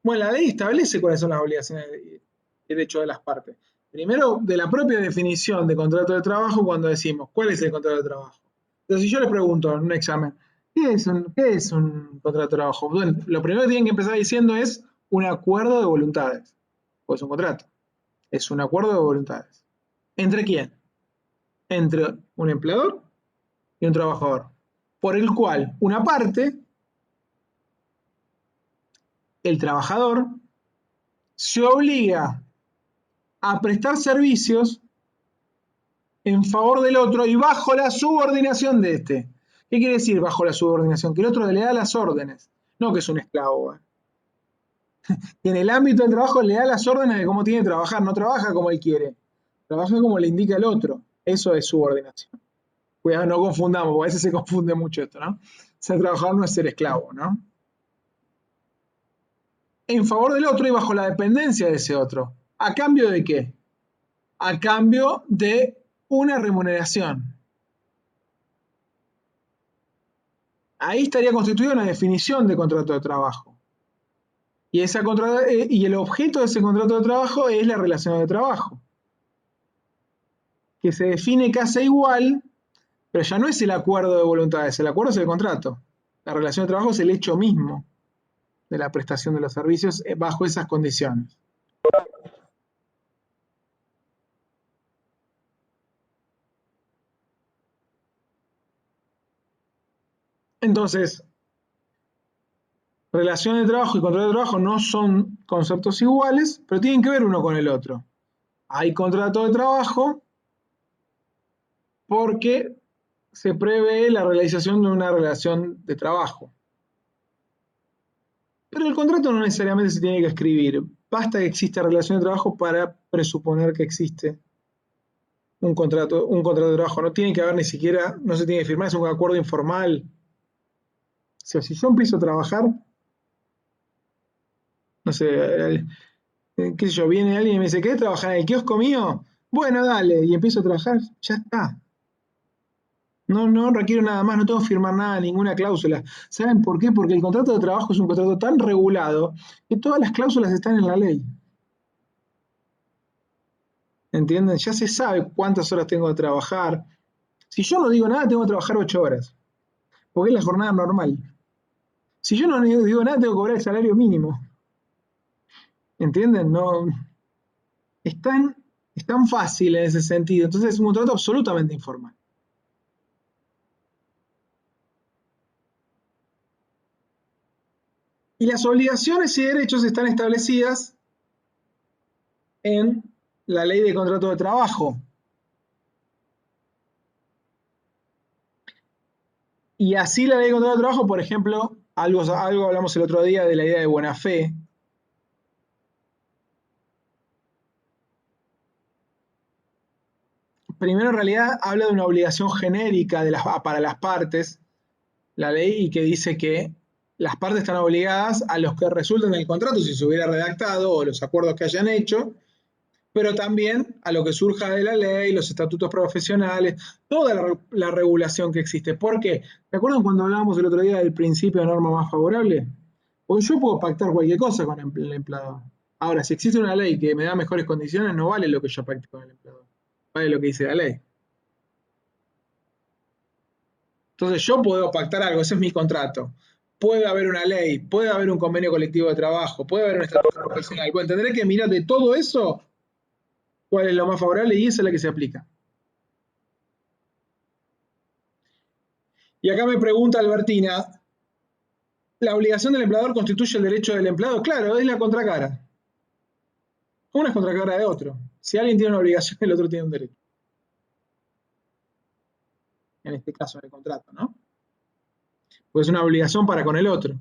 Bueno, la ley establece cuáles son las obligaciones y derechos de las partes. Primero, de la propia definición de contrato de trabajo, cuando decimos, ¿cuál es el contrato de trabajo? Entonces, si yo les pregunto en un examen, ¿qué es un contrato de trabajo? Bueno, lo primero que tienen que empezar diciendo es un acuerdo de voluntades. O es un contrato. Es un acuerdo de voluntades. ¿Entre quién? Entre un empleador y un trabajador. Por el cual una parte, el trabajador, se obliga a prestar servicios en favor del otro y bajo la subordinación de este. ¿Qué quiere decir bajo la subordinación? Que el otro le da las órdenes, no que es un esclavo. Que en el ámbito del trabajo le da las órdenes de cómo tiene que trabajar, no trabaja como él quiere, trabaja como le indica el otro. Eso es subordinación. Cuidado, no confundamos, porque a veces se confunde mucho esto, ¿no? Ser trabajador no es ser esclavo, ¿no? En favor del otro y bajo la dependencia de ese otro. ¿A cambio de qué? A cambio de una remuneración. Ahí estaría constituida una definición de contrato de trabajo. Y el objeto de ese contrato de trabajo es la relación de trabajo, que se define casi igual, pero ya no es el acuerdo de voluntades, el acuerdo es el contrato. La relación de trabajo es el hecho mismo de la prestación de los servicios bajo esas condiciones. Entonces, relación de trabajo y contrato de trabajo no son conceptos iguales, pero tienen que ver uno con el otro. Hay contrato de trabajo porque se prevé la realización de una relación de trabajo. Pero el contrato no necesariamente se tiene que escribir. Basta que exista relación de trabajo para presuponer que existe un contrato de trabajo. No tiene que haber ni siquiera, no se tiene que firmar, es un acuerdo informal. O sea, si yo empiezo a trabajar, no sé, qué sé yo, viene alguien y me dice, ¿querés trabajar en el kiosco mío? Bueno, dale, y empiezo a trabajar, ya está. No requiero nada más, no tengo que firmar nada, ninguna cláusula. ¿Saben por qué? Porque el contrato de trabajo es un contrato tan regulado que todas las cláusulas están en la ley. ¿Entienden? Ya se sabe cuántas horas tengo que trabajar. Si yo no digo nada, tengo que trabajar 8 horas, porque es la jornada normal. Si yo no digo nada, tengo que cobrar el salario mínimo. ¿Entienden? No, es tan fácil en ese sentido. Entonces es un contrato absolutamente informal. Y las obligaciones y derechos están establecidas en la ley de contrato de trabajo. Y así la ley de contrato de trabajo, por ejemplo, algo hablamos el otro día de la idea de buena fe. Primero, en realidad, habla de una obligación genérica para las partes, la ley, y que dice que las partes están obligadas a los que resulten del contrato, si se hubiera redactado, o los acuerdos que hayan hecho, pero también a lo que surja de la ley, los estatutos profesionales, toda la regulación que existe. ¿Por qué? ¿Se acuerdan cuando hablábamos el otro día del principio de norma más favorable? Porque yo puedo pactar cualquier cosa con el empleador. Ahora, si existe una ley que me da mejores condiciones, no vale lo que yo pacte con el empleador, vale lo que dice la ley. Entonces yo puedo pactar algo, ese es mi contrato. Puede haber una ley, puede haber un convenio colectivo de trabajo, puede haber una estrategia profesional. Bueno, tendré que mirar de todo eso cuál es lo más favorable y esa es la que se aplica. Y acá me pregunta Albertina, ¿la obligación del empleador constituye el derecho del empleado? Claro, es la contracara. Una es contracara de otro. Si alguien tiene una obligación, el otro tiene un derecho. En este caso, en el contrato, ¿no? Pues es una obligación para con el otro.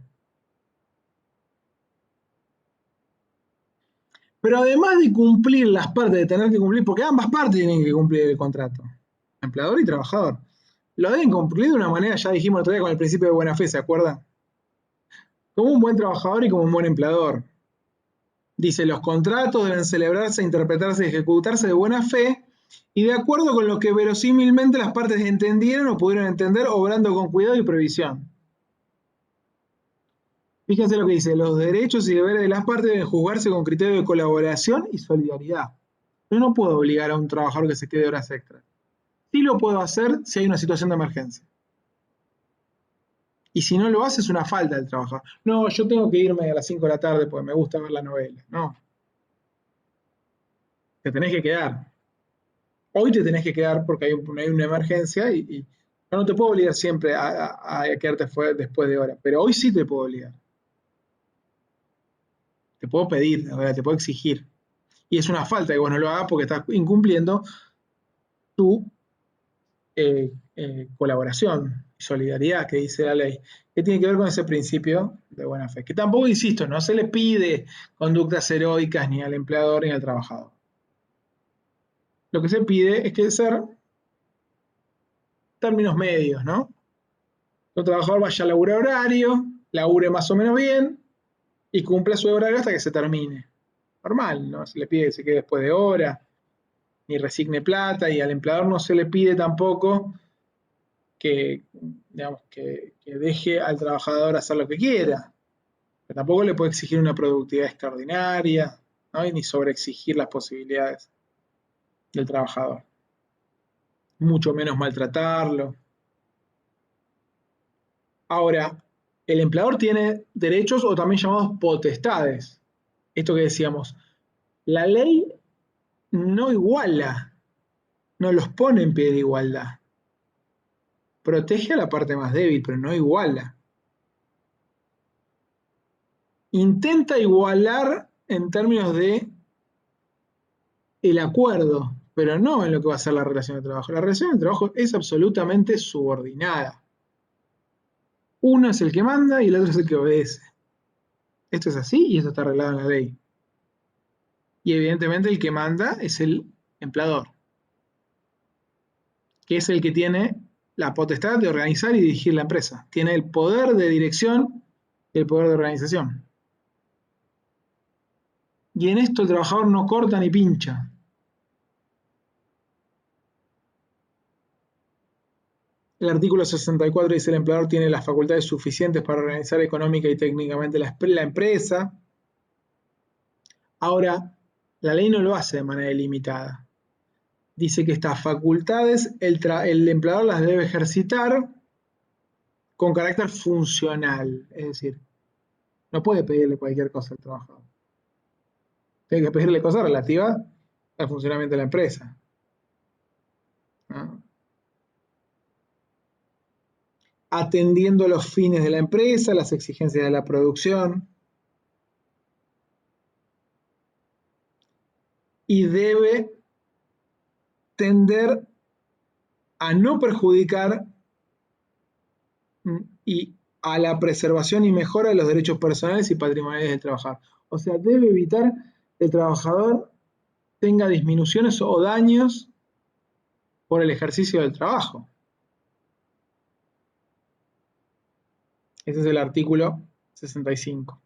Pero además de cumplir las partes, de tener que cumplir, porque ambas partes tienen que cumplir el contrato, empleador y trabajador. Lo deben cumplir de una manera, ya dijimos el otro día con el principio de buena fe, ¿se acuerdan? Como un buen trabajador y como un buen empleador. Dice, los contratos deben celebrarse, interpretarse y ejecutarse de buena fe y de acuerdo con lo que verosímilmente las partes entendieron o pudieron entender, obrando con cuidado y previsión. Fíjense lo que dice, los derechos y deberes de las partes deben juzgarse con criterio de colaboración y solidaridad. Yo no puedo obligar a un trabajador que se quede horas extras. Sí lo puedo hacer si hay una situación de emergencia. Y si no lo hace es una falta del trabajador. No, yo tengo que irme a las 5 de la tarde porque me gusta ver la novela. No. Te tenés que quedar. Hoy te tenés que quedar porque hay una emergencia y yo no te puedo obligar siempre a quedarte después de hora. Pero hoy sí te puedo obligar. Te puedo pedir, te puedo exigir. Y es una falta que vos no lo hagas porque estás incumpliendo tu colaboración y solidaridad que dice la ley, que tiene que ver con ese principio de buena fe. Que tampoco, insisto, no se le pide conductas heroicas ni al empleador ni al trabajador. Lo que se pide es que ser términos medios, ¿no? El trabajador vaya a laburar horario, labure más o menos bien y cumpla su horario hasta que se termine. Normal, no se le pide que se quede después de hora, ni resigne plata, y al empleador no se le pide tampoco que, digamos, que deje al trabajador hacer lo que quiera. Pero tampoco le puede exigir una productividad extraordinaria, ¿no? Y ni sobreexigir las posibilidades del trabajador. Mucho menos maltratarlo. Ahora, el empleador tiene derechos o también llamados potestades. Esto que decíamos, la ley no iguala, no los pone en pie de igualdad. Protege a la parte más débil, pero no iguala. Intenta igualar en términos de el acuerdo, pero no en lo que va a ser la relación de trabajo. La relación de trabajo es absolutamente subordinada. Uno es el que manda y el otro es el que obedece. Esto es así y esto está arreglado en la ley. Y evidentemente el que manda es el empleador, que es el que tiene la potestad de organizar y dirigir la empresa. Tiene el poder de dirección y el poder de organización. Y en esto el trabajador no corta ni pincha. El artículo 64 dice el empleador tiene las facultades suficientes para organizar económica y técnicamente la empresa. Ahora, la ley no lo hace de manera ilimitada. Dice que estas facultades el empleador las debe ejercitar con carácter funcional. Es decir, no puede pedirle cualquier cosa al trabajador. Tiene que pedirle cosas relativas al funcionamiento de la empresa, ¿no? Atendiendo los fines de la empresa, las exigencias de la producción, y debe tender a no perjudicar y a la preservación y mejora de los derechos personales y patrimoniales del trabajador. O sea, debe evitar que el trabajador tenga disminuciones o daños por el ejercicio del trabajo. Ese es el artículo 65.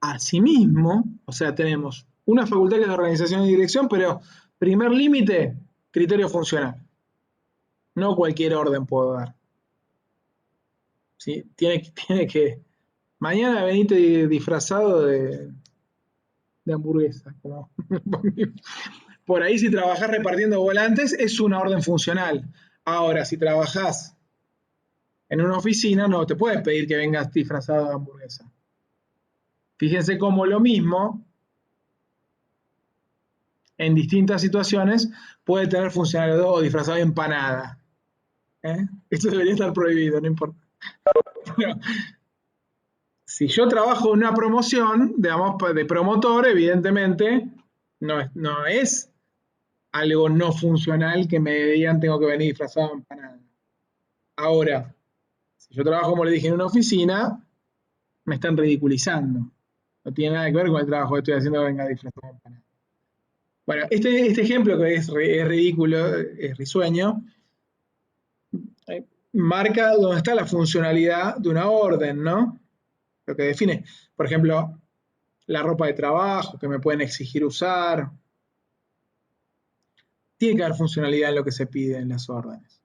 Asimismo, o sea, tenemos una facultad que es de organización y dirección, pero primer límite, criterio funcional. No cualquier orden puedo dar. ¿Sí? Tiene que Mañana venite disfrazado de hamburguesa. Como por ahí si trabajás repartiendo volantes es una orden funcional. Ahora, si trabajás en una oficina, no te puedes pedir que vengas disfrazado de hamburguesa. Fíjense cómo lo mismo, en distintas situaciones, puede tener funcionalidad o disfrazado de empanada. Esto debería estar prohibido, no importa. Pero, si yo trabajo en una promoción, digamos, de promotor, evidentemente, no es algo no funcional que me digan tengo que venir disfrazado de empanada. Ahora, si yo trabajo, como le dije, en una oficina, me están ridiculizando. No tiene nada que ver con el trabajo que estoy haciendo que venga disfrazado de empanada. Bueno, este ejemplo que es ridículo, es risueño, marca dónde está la funcionalidad de una orden, ¿no? Lo que define, por ejemplo, la ropa de trabajo que me pueden exigir usar. Tiene que haber funcionalidad en lo que se pide en las órdenes.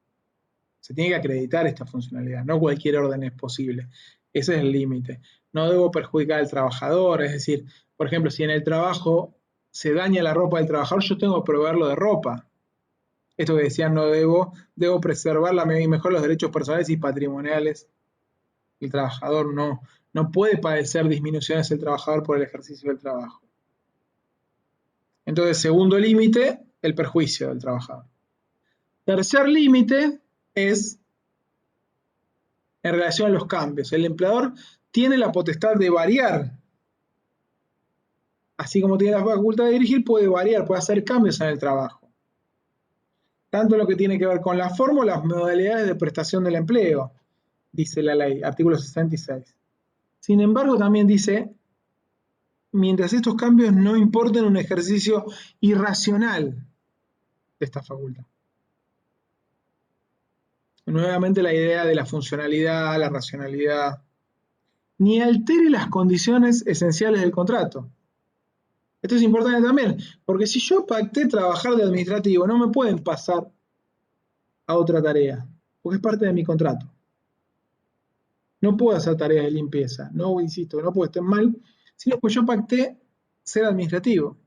Se tiene que acreditar esta funcionalidad, no cualquier orden es posible. Ese es el límite. No debo perjudicar al trabajador, es decir, por ejemplo, si en el trabajo se daña la ropa del trabajador, yo tengo que proveerlo de ropa. Esto que decían, no debo preservar mejor los derechos personales y patrimoniales. El trabajador no puede padecer disminuciones el trabajador por el ejercicio del trabajo. Entonces, segundo límite, el perjuicio del trabajador. Tercer límite es en relación a los cambios. El empleador tiene la potestad de variar. Así como tiene la facultad de dirigir, puede variar, puede hacer cambios en el trabajo. Tanto lo que tiene que ver con la forma o las modalidades de prestación del empleo, dice la ley, artículo 66. Sin embargo, también dice, mientras estos cambios no importen un ejercicio irracional de esta facultad. Nuevamente la idea de la funcionalidad, la racionalidad, ni altere las condiciones esenciales del contrato. Esto es importante también, porque si yo pacté trabajar de administrativo, no me pueden pasar a otra tarea, porque es parte de mi contrato. No puedo hacer tareas de limpieza, no, insisto, no puedo estar mal, sino que yo pacté ser administrativo.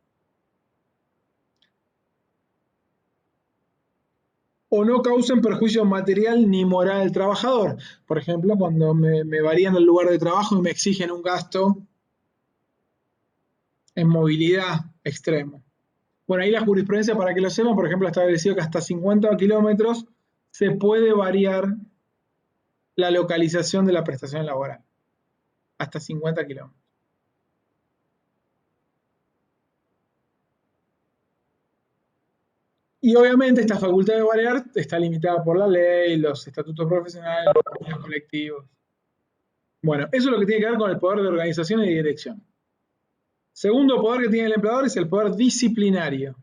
O no causen perjuicio material ni moral al trabajador. Por ejemplo, cuando me varían el lugar de trabajo y me exigen un gasto en movilidad extremo. Bueno, ahí la jurisprudencia, para que lo sepan, por ejemplo, ha establecido que hasta 50 kilómetros se puede variar la localización de la prestación laboral. Hasta 50 kilómetros. Y obviamente esta facultad de variar está limitada por la ley, los estatutos profesionales, los convenios colectivos. Bueno, eso es lo que tiene que ver con el poder de organización y de dirección. Segundo poder que tiene el empleador es el poder disciplinario,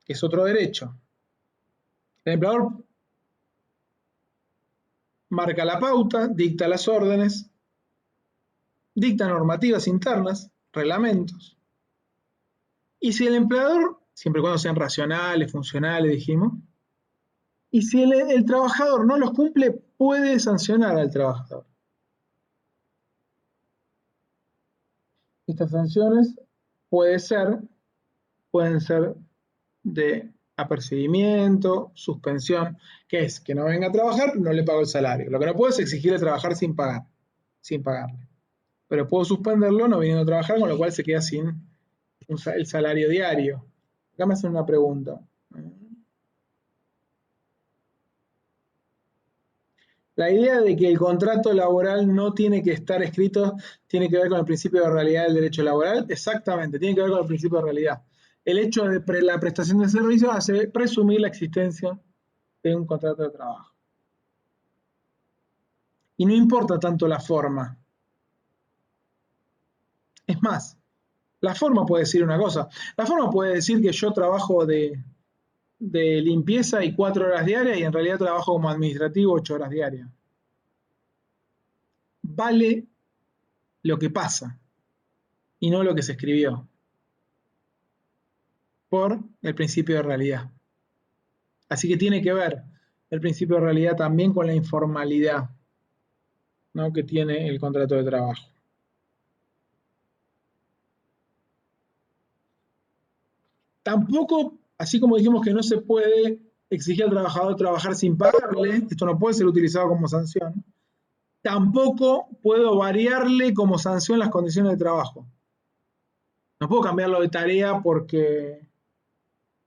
que es otro derecho. El empleador marca la pauta, dicta las órdenes, dicta normativas internas, reglamentos. Y si el empleador, siempre y cuando sean racionales, funcionales, dijimos, y si el trabajador no los cumple, puede sancionar al trabajador. Estas sanciones pueden ser de apercibimiento, suspensión, que es que no venga a trabajar, no le pago el salario. Lo que no puedo es exigirle trabajar sin pagarle. Pero puedo suspenderlo no viniendo a trabajar, con lo cual se queda sin el salario diario. Acá me hacen una pregunta. La idea de que el contrato laboral no tiene que estar escrito tiene que ver con el principio de realidad del derecho laboral. Exactamente, tiene que ver con el principio de realidad. El hecho de la prestación de servicio hace presumir la existencia de un contrato de trabajo. Y no importa tanto la forma. Es más, la forma puede decir una cosa. La forma puede decir que yo trabajo de limpieza y 4 horas diarias y en realidad trabajo como administrativo 8 horas diarias. Vale lo que pasa y no lo que se escribió por el principio de realidad. Así que tiene que ver el principio de realidad también con la informalidad. ¿no?, que tiene el contrato de trabajo. Tampoco, así como dijimos que no se puede exigir al trabajador trabajar sin pagarle, esto no puede ser utilizado como sanción, tampoco puedo variarle como sanción las condiciones de trabajo. No puedo cambiarlo de tarea porque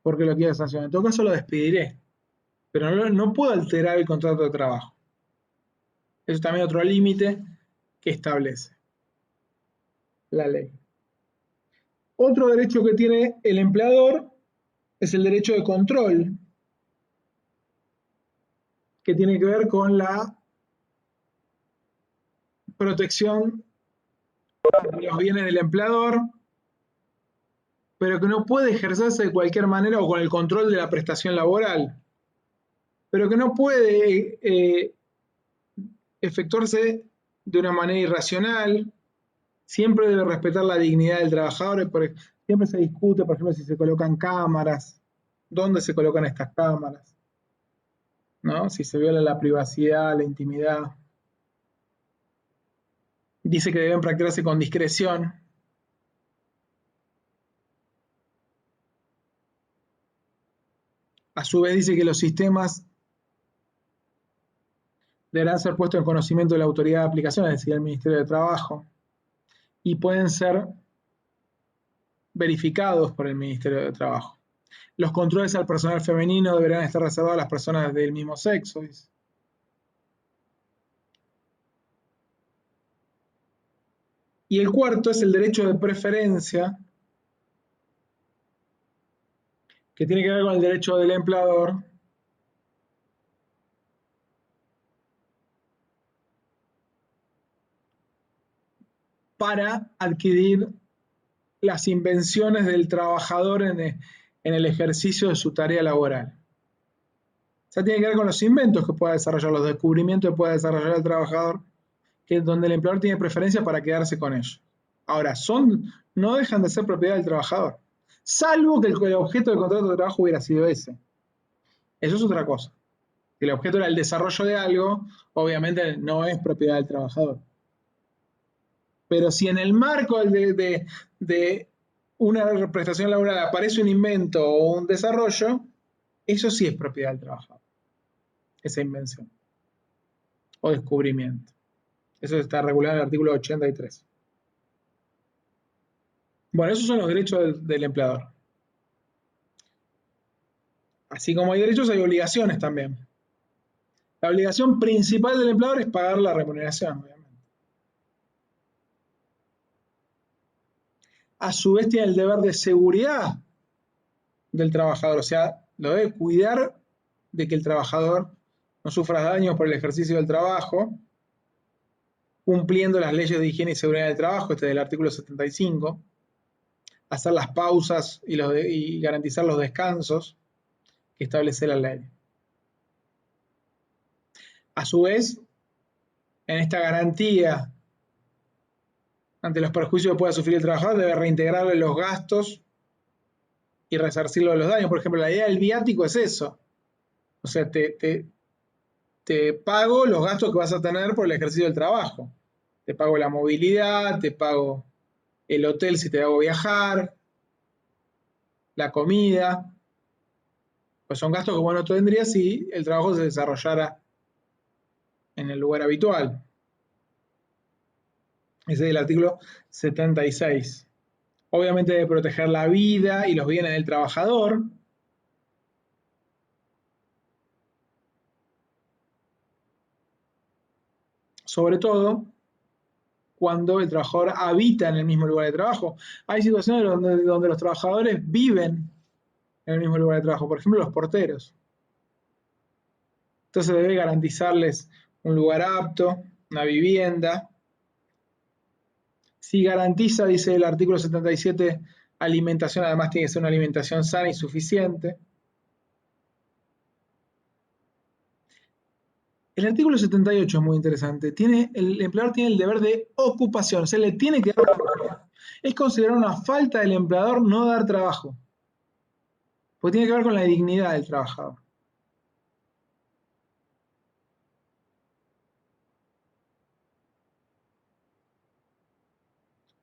lo quiero sancionar. En todo caso lo despediré, pero no puedo alterar el contrato de trabajo. Eso es también otro límite que establece la ley. Otro derecho que tiene el empleador es el derecho de control, que tiene que ver con la protección de los bienes del empleador, pero que no puede ejercerse de cualquier manera, o con el control de la prestación laboral, pero que no puede efectuarse de una manera irracional. Siempre debe respetar la dignidad del trabajador. Siempre se discute, por ejemplo, si se colocan cámaras, dónde se colocan estas cámaras, ¿no?, si se viola la privacidad, la intimidad. Dice que deben practicarse con discreción. A su vez dice que los sistemas deberán ser puestos en conocimiento de la autoridad de aplicación, es decir, el Ministerio de Trabajo, y pueden ser verificados por el Ministerio de Trabajo. Los controles al personal femenino deberán estar reservados a las personas del mismo sexo, dice. Y el cuarto es el derecho de preferencia, que tiene que ver con el derecho del empleador para adquirir las invenciones del trabajador en el ejercicio de su tarea laboral. O sea, tiene que ver con los inventos que pueda desarrollar, los descubrimientos que pueda desarrollar el trabajador, que es donde el empleador tiene preferencia para quedarse con ellos. Ahora, no dejan de ser propiedad del trabajador, salvo que el objeto del contrato de trabajo hubiera sido ese. Eso es otra cosa. Si el objeto era el desarrollo de algo, obviamente no es propiedad del trabajador. Pero si en el marco de una prestación laboral aparece un invento o un desarrollo, eso sí es propiedad del trabajador, esa invención o descubrimiento. Eso está regulado en el artículo 83. Bueno, esos son los derechos del empleador. Así como hay derechos, hay obligaciones también. La obligación principal del empleador es pagar la remuneración, obviamente. A su vez tiene el deber de seguridad del trabajador, o sea, lo debe cuidar de que el trabajador no sufra daños por el ejercicio del trabajo, cumpliendo las leyes de higiene y seguridad del trabajo, este es del artículo 75, hacer las pausas y garantizar los descansos que establece la ley. A su vez, en esta garantía ante los perjuicios que pueda sufrir el trabajador, debe reintegrarle los gastos y resarcirlo de los daños. Por ejemplo, la idea del viático es eso. O sea, te pago los gastos que vas a tener por el ejercicio del trabajo. Te pago la movilidad, te pago el hotel si te hago viajar, la comida. Pues son gastos que vos no tendrías si el trabajo se desarrollara en el lugar habitual. Ese es el artículo 76. Obviamente debe proteger la vida y los bienes del trabajador. Sobre todo cuando el trabajador habita en el mismo lugar de trabajo. Hay situaciones donde los trabajadores viven en el mismo lugar de trabajo, por ejemplo los porteros. Entonces debe garantizarles un lugar apto, una vivienda. Si garantiza, dice el artículo 77, alimentación, además tiene que ser una alimentación sana y suficiente. El artículo 78 es muy interesante. El empleador tiene el deber de ocupación, o sea, le tiene que dar trabajo. Es considerado una falta del empleador no dar trabajo, porque tiene que ver con la dignidad del trabajador.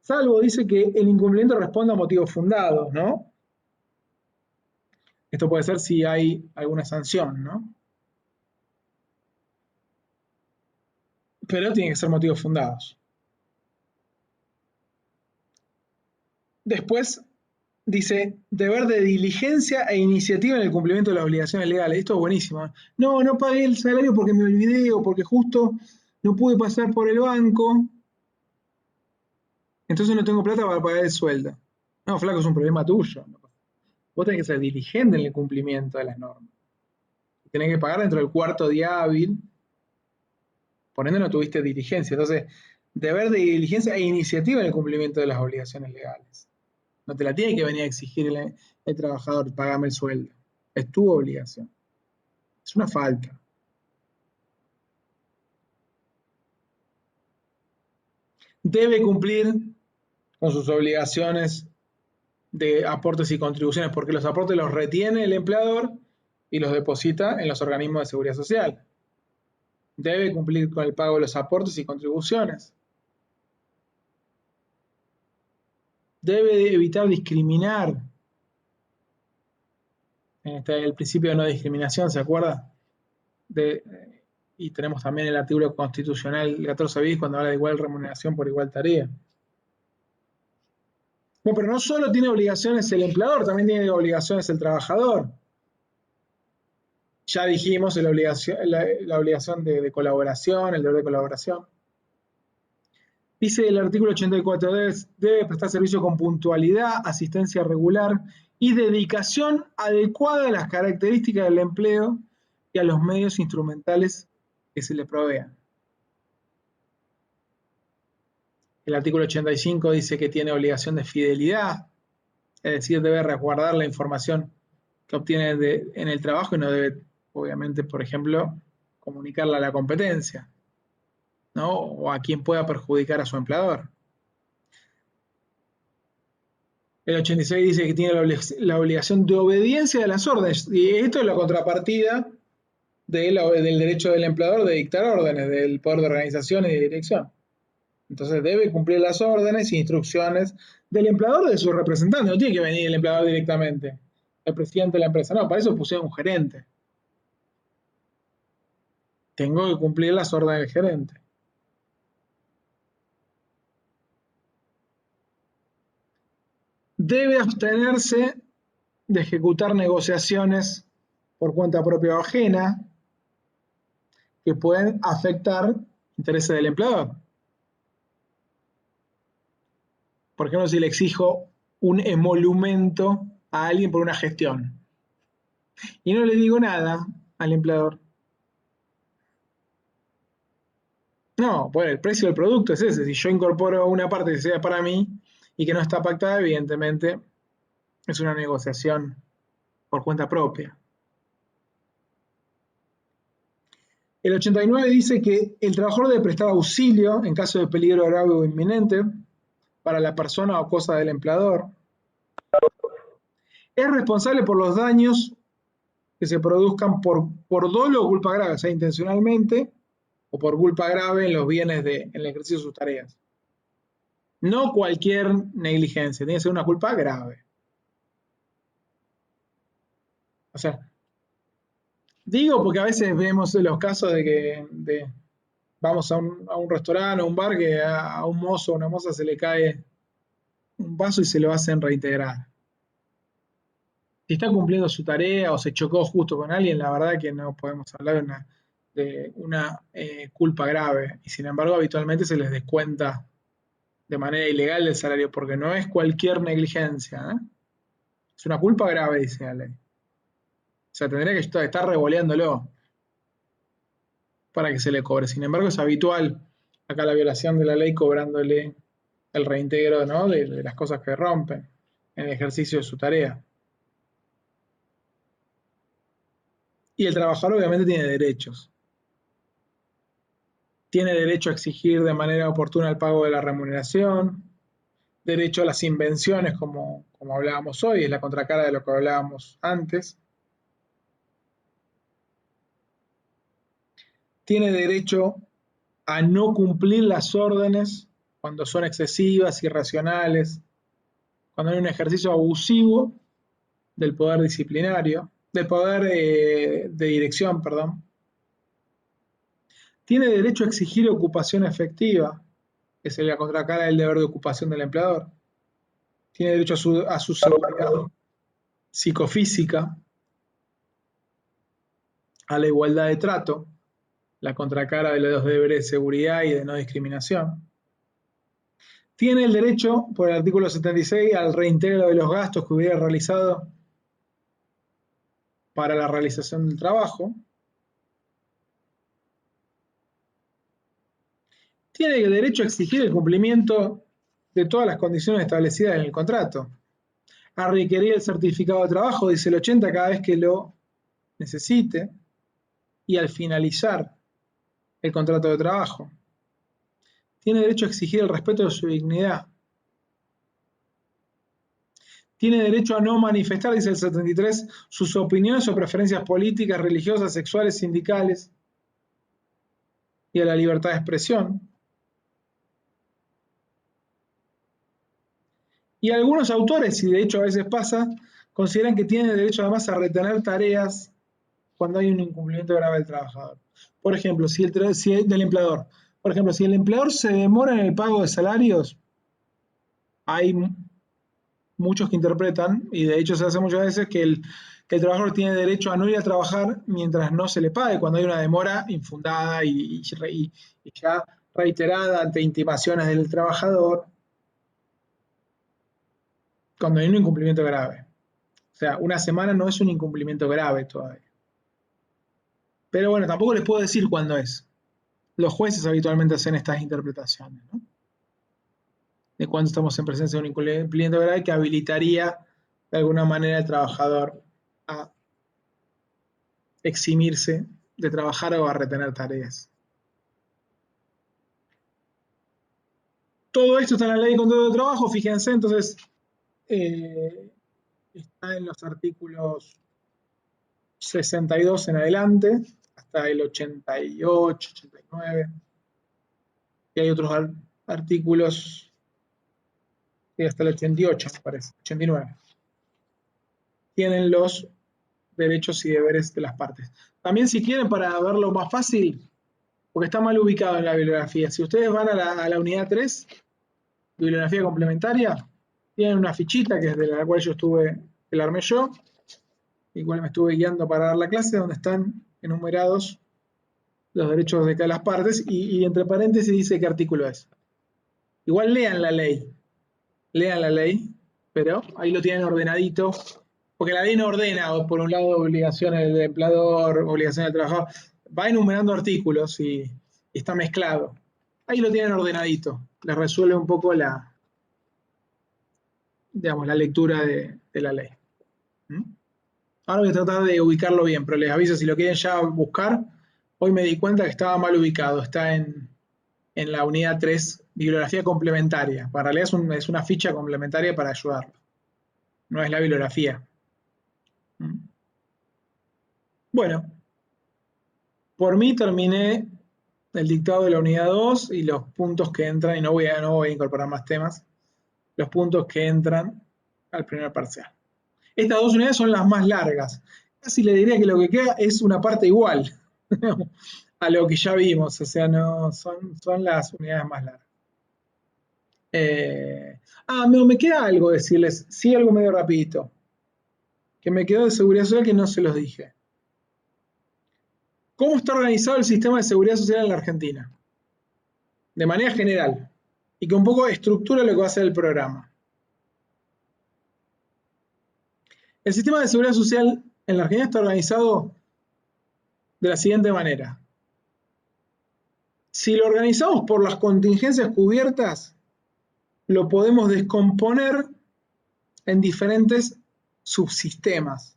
Salvo dice que el incumplimiento responde a motivos fundados, ¿no? Esto puede ser si hay alguna sanción, ¿no? Pero tienen que ser motivos fundados. Después dice, deber de diligencia e iniciativa en el cumplimiento de las obligaciones legales. Esto es buenísimo. No, no pagué el salario porque me olvidé o porque justo no pude pasar por el banco. Entonces no tengo plata para pagar el sueldo. No, flaco, es un problema tuyo. Vos tenés que ser diligente en el cumplimiento de las normas. Tenés que pagar dentro del cuarto día hábil. Por ende no tuviste diligencia. Entonces, deber de diligencia e iniciativa en el cumplimiento de las obligaciones legales. No te la tiene que venir a exigir el trabajador, págame el sueldo. Es tu obligación. Es una falta. Debe cumplir con sus obligaciones de aportes y contribuciones, porque los aportes los retiene el empleador y los deposita en los organismos de seguridad social. Debe cumplir con el pago de los aportes y contribuciones. Debe evitar discriminar. El principio de no discriminación, ¿se acuerda? Y tenemos también el artículo constitucional 14 bis cuando habla de igual remuneración por igual tarea. Bueno, pero no solo tiene obligaciones el empleador, también tiene obligaciones el trabajador. Ya dijimos la obligación de colaboración, el deber de colaboración. Dice el artículo 84, debe prestar servicio con puntualidad, asistencia regular y dedicación adecuada a las características del empleo y a los medios instrumentales que se le provean. El artículo 85 dice que tiene obligación de fidelidad, es decir, debe resguardar la información que obtiene en el trabajo y no debe, obviamente, por ejemplo, comunicarla a la competencia, ¿no? O a quien pueda perjudicar a su empleador. El 86 dice que tiene la obligación de obediencia de las órdenes, y esto es la contrapartida del derecho del empleador de dictar órdenes, del poder de organización y de dirección. Entonces debe cumplir las órdenes e instrucciones del empleador o de su representante. No tiene que venir el empleador directamente, el presidente de la empresa. No, para eso pusieron un gerente. Tengo que cumplir las órdenes del gerente. Debe abstenerse de ejecutar negociaciones por cuenta propia o ajena que pueden afectar intereses del empleador. Por ejemplo, si le exijo un emolumento a alguien por una gestión y no le digo nada al empleador. No, bueno, el precio del producto es ese. Si yo incorporo una parte que sea para mí y que no está pactada, evidentemente es una negociación por cuenta propia. El 89 dice que el trabajador debe prestar auxilio en caso de peligro grave o inminente para la persona o cosa del empleador. Es responsable por los daños que se produzcan por dolo o culpa grave, o sea, intencionalmente o por culpa grave en los bienes en el ejercicio de sus tareas. No cualquier negligencia, tiene que ser una culpa grave. O sea, digo porque a veces vemos los casos de que vamos a un restaurante o un bar que a un mozo o una moza se le cae un vaso y se lo hacen reintegrar. Si está cumpliendo su tarea o se chocó justo con alguien, la verdad que no podemos hablar de una culpa grave. Y sin embargo, habitualmente se les descuenta de manera ilegal del salario, porque no es cualquier negligencia. ¿Eh? Es una culpa grave, dice la ley. O sea, tendría que estar revoleándolo para que se le cobre. Sin embargo, es habitual acá la violación de la ley cobrándole el reintegro, ¿no? de las cosas que rompen en el ejercicio de su tarea. Y el trabajador obviamente tiene derechos. Tiene derecho a exigir de manera oportuna el pago de la remuneración, derecho a las invenciones, como hablábamos hoy, es la contracara de lo que hablábamos antes. Tiene derecho a no cumplir las órdenes cuando son excesivas, irracionales, cuando hay un ejercicio abusivo del poder disciplinario, del poder de dirección, perdón. Tiene derecho a exigir ocupación efectiva, que es la contracara del deber de ocupación del empleador. Tiene derecho a su seguridad psicofísica, a la igualdad de trato, la contracara de los deberes de seguridad y de no discriminación. Tiene el derecho, por el artículo 76, al reintegro de los gastos que hubiera realizado para la realización del trabajo. Tiene el derecho a exigir el cumplimiento de todas las condiciones establecidas en el contrato. A requerir el certificado de trabajo, dice el 80, cada vez que lo necesite, y al finalizar el contrato de trabajo. Tiene derecho a exigir el respeto de su dignidad. Tiene derecho a no manifestar, dice el 73, sus opiniones o preferencias políticas, religiosas, sexuales, sindicales, y a la libertad de expresión. Y algunos autores, y de hecho a veces pasa, consideran que tiene derecho además a retener tareas cuando hay un incumplimiento grave del trabajador. Por ejemplo, del empleador. Por ejemplo, si el empleador se demora en el pago de salarios, hay muchos que interpretan, y de hecho se hace muchas veces, que el trabajador tiene derecho a no ir a trabajar mientras no se le pague, cuando hay una demora infundada y ya reiterada ante intimaciones del trabajador, cuando hay un incumplimiento grave. O sea, una semana no es un incumplimiento grave todavía. Pero bueno, tampoco les puedo decir cuándo es. Los jueces habitualmente hacen estas interpretaciones, ¿no? De cuándo estamos en presencia de un incumplimiento grave que habilitaría de alguna manera al trabajador a eximirse de trabajar o a retener tareas. Todo esto está en la ley de contrato de trabajo, fíjense, entonces está en los artículos 62 en adelante, hasta el 88, 89, y hay otros artículos hasta el 88, me parece, 89. Tienen los derechos y deberes de las partes. También si quieren, para verlo más fácil, porque está mal ubicado en la bibliografía, si ustedes van a la unidad 3, bibliografía complementaria, tienen una fichita que es de la cual que la armé yo, igual me estuve guiando para dar la clase, donde están enumerados los derechos de cada las partes, y entre paréntesis dice qué artículo es. Igual lean la ley, pero ahí lo tienen ordenadito, porque la ley no ordena, por un lado, obligaciones del empleador, obligaciones del trabajador, va enumerando artículos y está mezclado. Ahí lo tienen ordenadito, les resuelve un poco la lectura de la ley. Ahora voy a tratar de ubicarlo bien, pero les aviso, si lo quieren ya buscar, hoy me di cuenta que estaba mal ubicado, está en la unidad 3, bibliografía complementaria. En realidad es una ficha complementaria para ayudarlo, no es la bibliografía. Bueno, por mí terminé el dictado de la unidad 2 y los puntos que entran, y no voy a incorporar más temas, los puntos que entran al primer parcial. Estas dos unidades son las más largas. Casi le diría que lo que queda es una parte igual a lo que ya vimos, o sea, no son las unidades más largas. Me queda algo decirles, sí, algo medio rapidito, que me quedó de seguridad social que no se los dije. ¿Cómo está organizado el sistema de seguridad social en la Argentina? De manera general, y que un poco estructura lo que va a ser el programa. El sistema de seguridad social en la Argentina está organizado de la siguiente manera. Si lo organizamos por las contingencias cubiertas, lo podemos descomponer en diferentes subsistemas.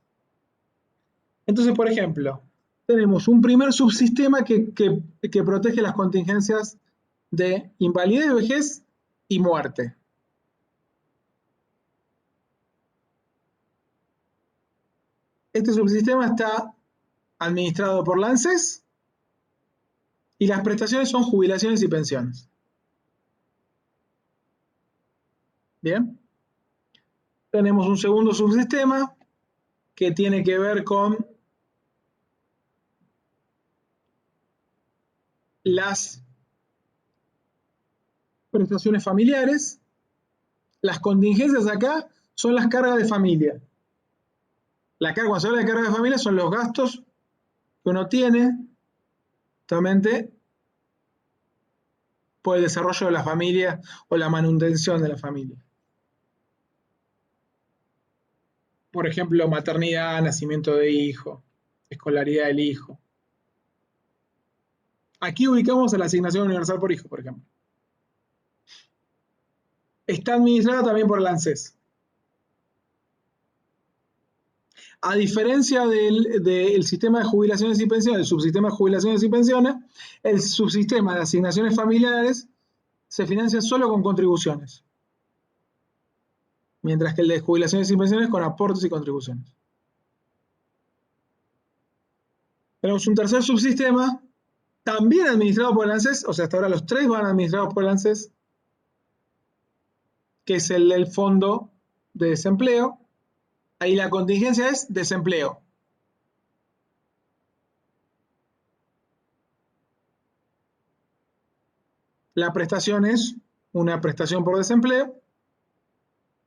Entonces, por ejemplo, tenemos un primer subsistema que protege las contingencias de invalidez, vejez y muerte. Este subsistema está administrado por la ANSES y las prestaciones son jubilaciones y pensiones. Bien. Tenemos un segundo subsistema que tiene que ver con las prestaciones familiares. Las contingencias acá son las cargas de familia. Cuando se habla de cargas de familia son los gastos que uno tiene justamente por el desarrollo de la familia o la manutención de la familia. Por ejemplo, maternidad, nacimiento de hijo, escolaridad del hijo. Aquí ubicamos a la asignación universal por hijo, por ejemplo. Está administrada también por el ANSES. A diferencia del sistema de jubilaciones y pensiones, el subsistema de jubilaciones y pensiones, el subsistema de asignaciones familiares se financia solo con contribuciones, mientras que el de jubilaciones y pensiones con aportes y contribuciones. Tenemos un tercer subsistema, también administrado por el ANSES, o sea, hasta ahora los tres van administrados por el ANSES, que es el del Fondo de Desempleo. Ahí la contingencia es desempleo. La prestación es una prestación por desempleo,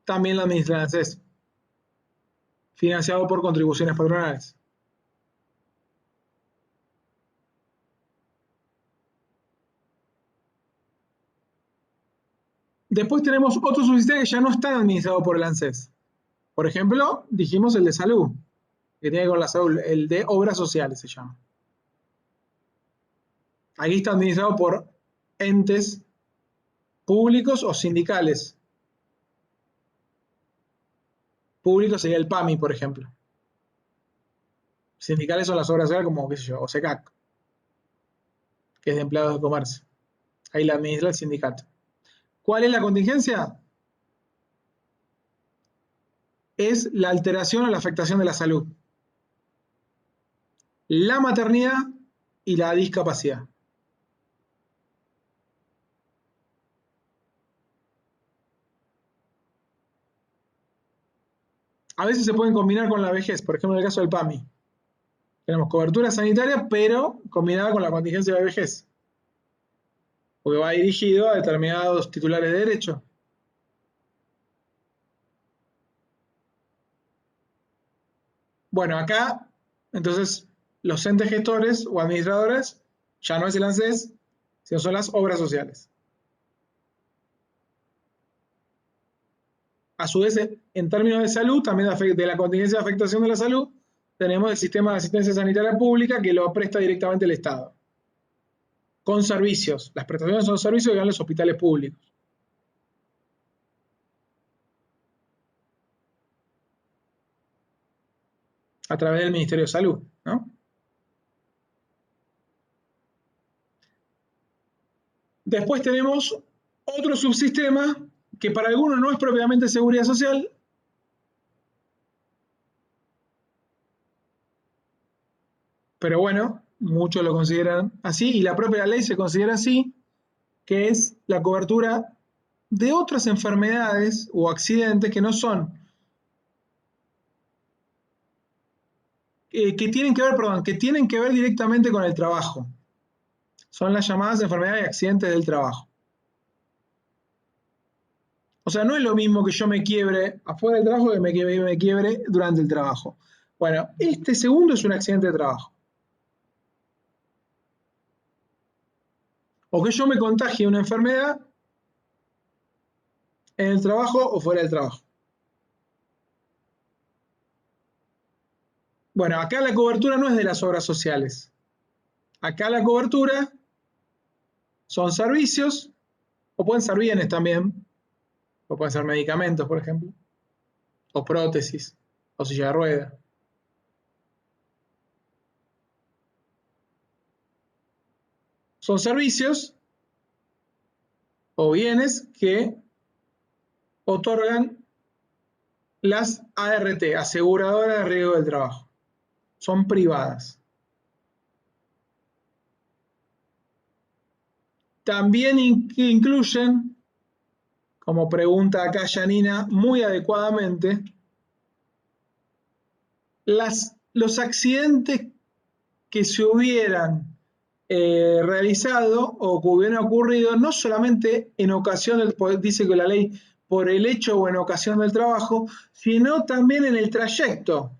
también la administra el ANSES, financiado por contribuciones patronales. Después tenemos otros subsistemas que ya no están administrados por el ANSES. Por ejemplo, dijimos el de salud, que tiene que ver con la salud, el de obras sociales se llama. Aquí está administrado por entes públicos o sindicales. Público sería el PAMI, por ejemplo. Sindicales son las obras sociales como, qué sé yo, OSECAC, que es de empleados de comercio. Ahí la administra el sindicato. ¿Cuál es la contingencia? Es la alteración o la afectación de la salud, la maternidad y la discapacidad. A veces se pueden combinar con la vejez, por ejemplo en el caso del PAMI. Tenemos cobertura sanitaria, pero combinada con la contingencia de vejez, porque va dirigido a determinados titulares de derecho. Bueno, acá, entonces, los entes gestores o administradores ya no es el ANSES, sino son las obras sociales. A su vez, en términos de salud, también de la contingencia de afectación de la salud, tenemos el sistema de asistencia sanitaria pública que lo presta directamente el Estado. Con servicios. Las prestaciones son servicios que dan los hospitales públicos. A través del Ministerio de Salud, ¿no? Después tenemos otro subsistema que para algunos no es propiamente seguridad social, pero bueno, muchos lo consideran así y la propia ley se considera así, que es la cobertura de otras enfermedades o accidentes que no son, que tienen que ver directamente con el trabajo. Son las llamadas enfermedades y accidentes del trabajo. O sea, no es lo mismo que yo me quiebre afuera del trabajo que me quiebre durante el trabajo. Bueno, este segundo es un accidente de trabajo. O que yo me contagie una enfermedad en el trabajo o fuera del trabajo. Bueno, acá la cobertura no es de las obras sociales. Acá la cobertura son servicios, o pueden ser bienes también, o pueden ser medicamentos, por ejemplo, o prótesis, o silla de rueda. Son servicios o bienes que otorgan las ART, aseguradoras de riesgo del trabajo. Son privadas. También incluyen, como pregunta acá Janina muy adecuadamente, los accidentes que se hubieran realizado o que hubieran ocurrido no solamente en ocasión del, dice que la ley, por el hecho o en ocasión del trabajo, sino también en el trayecto.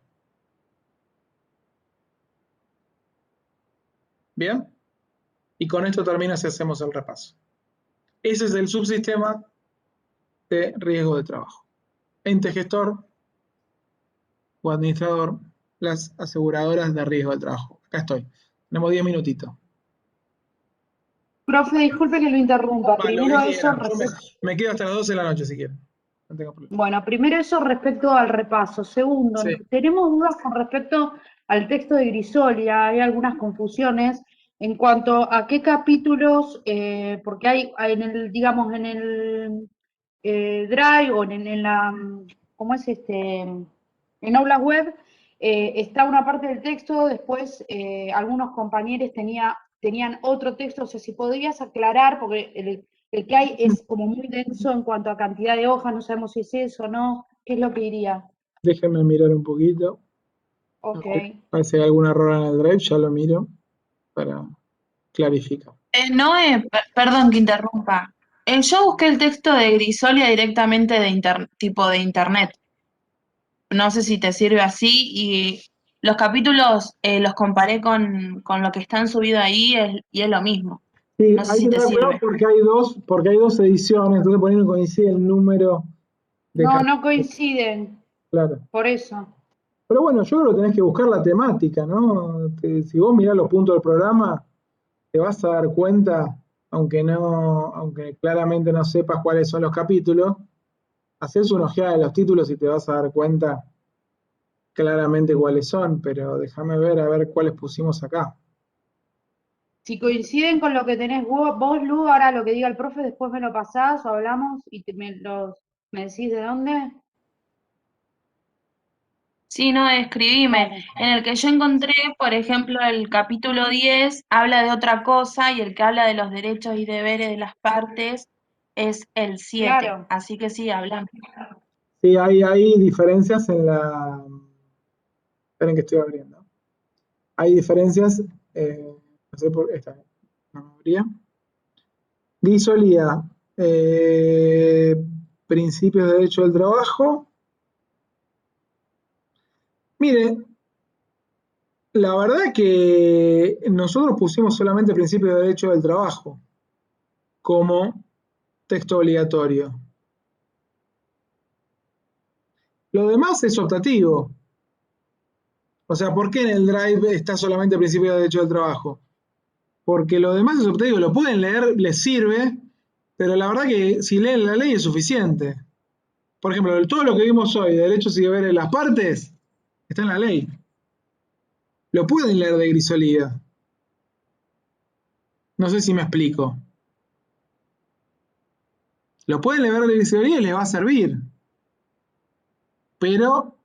¿Bien? Y con esto termina si hacemos el repaso. Ese es el subsistema de riesgo de trabajo. Ente gestor o administrador, las aseguradoras de riesgo de trabajo. Acá estoy. Tenemos 10 minutitos. Profe, disculpe que lo interrumpa. Vale, lo Primero que eso quieran. Me quedo hasta las 12 de la noche si quieren. No tengo problema. Bueno, primero eso respecto al repaso. Segundo, Sí. tenemos dudas con respecto al texto de Grisolia. Hay algunas confusiones en cuanto a qué capítulos, porque hay en el, digamos, en el Drive o en la, ¿cómo es en Aula Web, está una parte del texto, después algunos compañeros tenían otro texto, o sea, si podrías aclarar, porque el que hay es como muy denso en cuanto a cantidad de hojas, no sabemos si es eso o no, ¿qué es lo que iría? Déjenme mirar un poquito. Ok. Parece que hay algún error en el drive, ya lo miro para clarificar. Perdón que interrumpa. Yo busqué el texto de Grisolia directamente de tipo de internet. No sé si te sirve así y los capítulos los comparé con lo que están subido ahí y es lo mismo. Sí, No sé hay si que te tener cuidado sirve. porque hay dos ediciones, entonces por ahí no coincide el número de No, capítulos. no coinciden, Claro. por eso. Pero bueno, yo creo que tenés que buscar la temática, ¿no? Si vos mirás los puntos del programa, te vas a dar cuenta, aunque claramente no sepas cuáles son los capítulos, haces una ojeada de los títulos y te vas a dar cuenta claramente cuáles son, pero déjame ver a ver cuáles pusimos acá. Si coinciden con lo que tenés vos, Lu, ahora lo que diga el profe, después me lo pasás o hablamos y me decís de dónde. Sí, no, escribime. Dale. En el que yo encontré, por ejemplo, el capítulo 10 habla de otra cosa y el que habla de los derechos y deberes de las partes es el 7. Claro. Así que sí, hablamos. Sí, hay diferencias en la... Esperen que estoy abriendo. Hay diferencias, no sé por esta, no me abría. Grisolía, principios de derecho del trabajo. Mire, la verdad que nosotros pusimos solamente principios de derecho del trabajo como texto obligatorio. Lo demás es optativo. O sea, ¿por qué en el Drive está solamente principios de derecho del trabajo? Porque lo demás es optativo, lo pueden leer, les sirve, pero la verdad que si leen la ley es suficiente. Por ejemplo, todo lo que vimos hoy, de derechos y deberes de las partes, está en la ley. Lo pueden leer de Grisolía. No sé si me explico. Lo pueden leer de Grisolía y les va a servir. Pero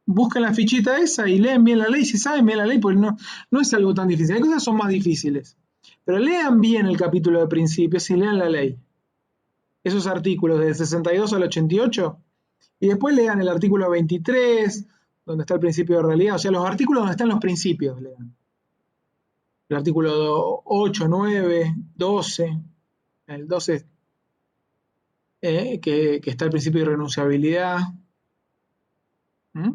buscan la fichita esa y leen bien la ley, si saben bien la ley, porque no es algo tan difícil. Hay cosas que son más difíciles. Pero lean bien el capítulo de principios y lean la ley. Esos artículos del 62 al 88. Y después lean el artículo 23, donde está el principio de realidad. O sea, los artículos donde están los principios, lean. El artículo 8, 9, 12. El 12, que está el principio de irrenunciabilidad. ¿Mm?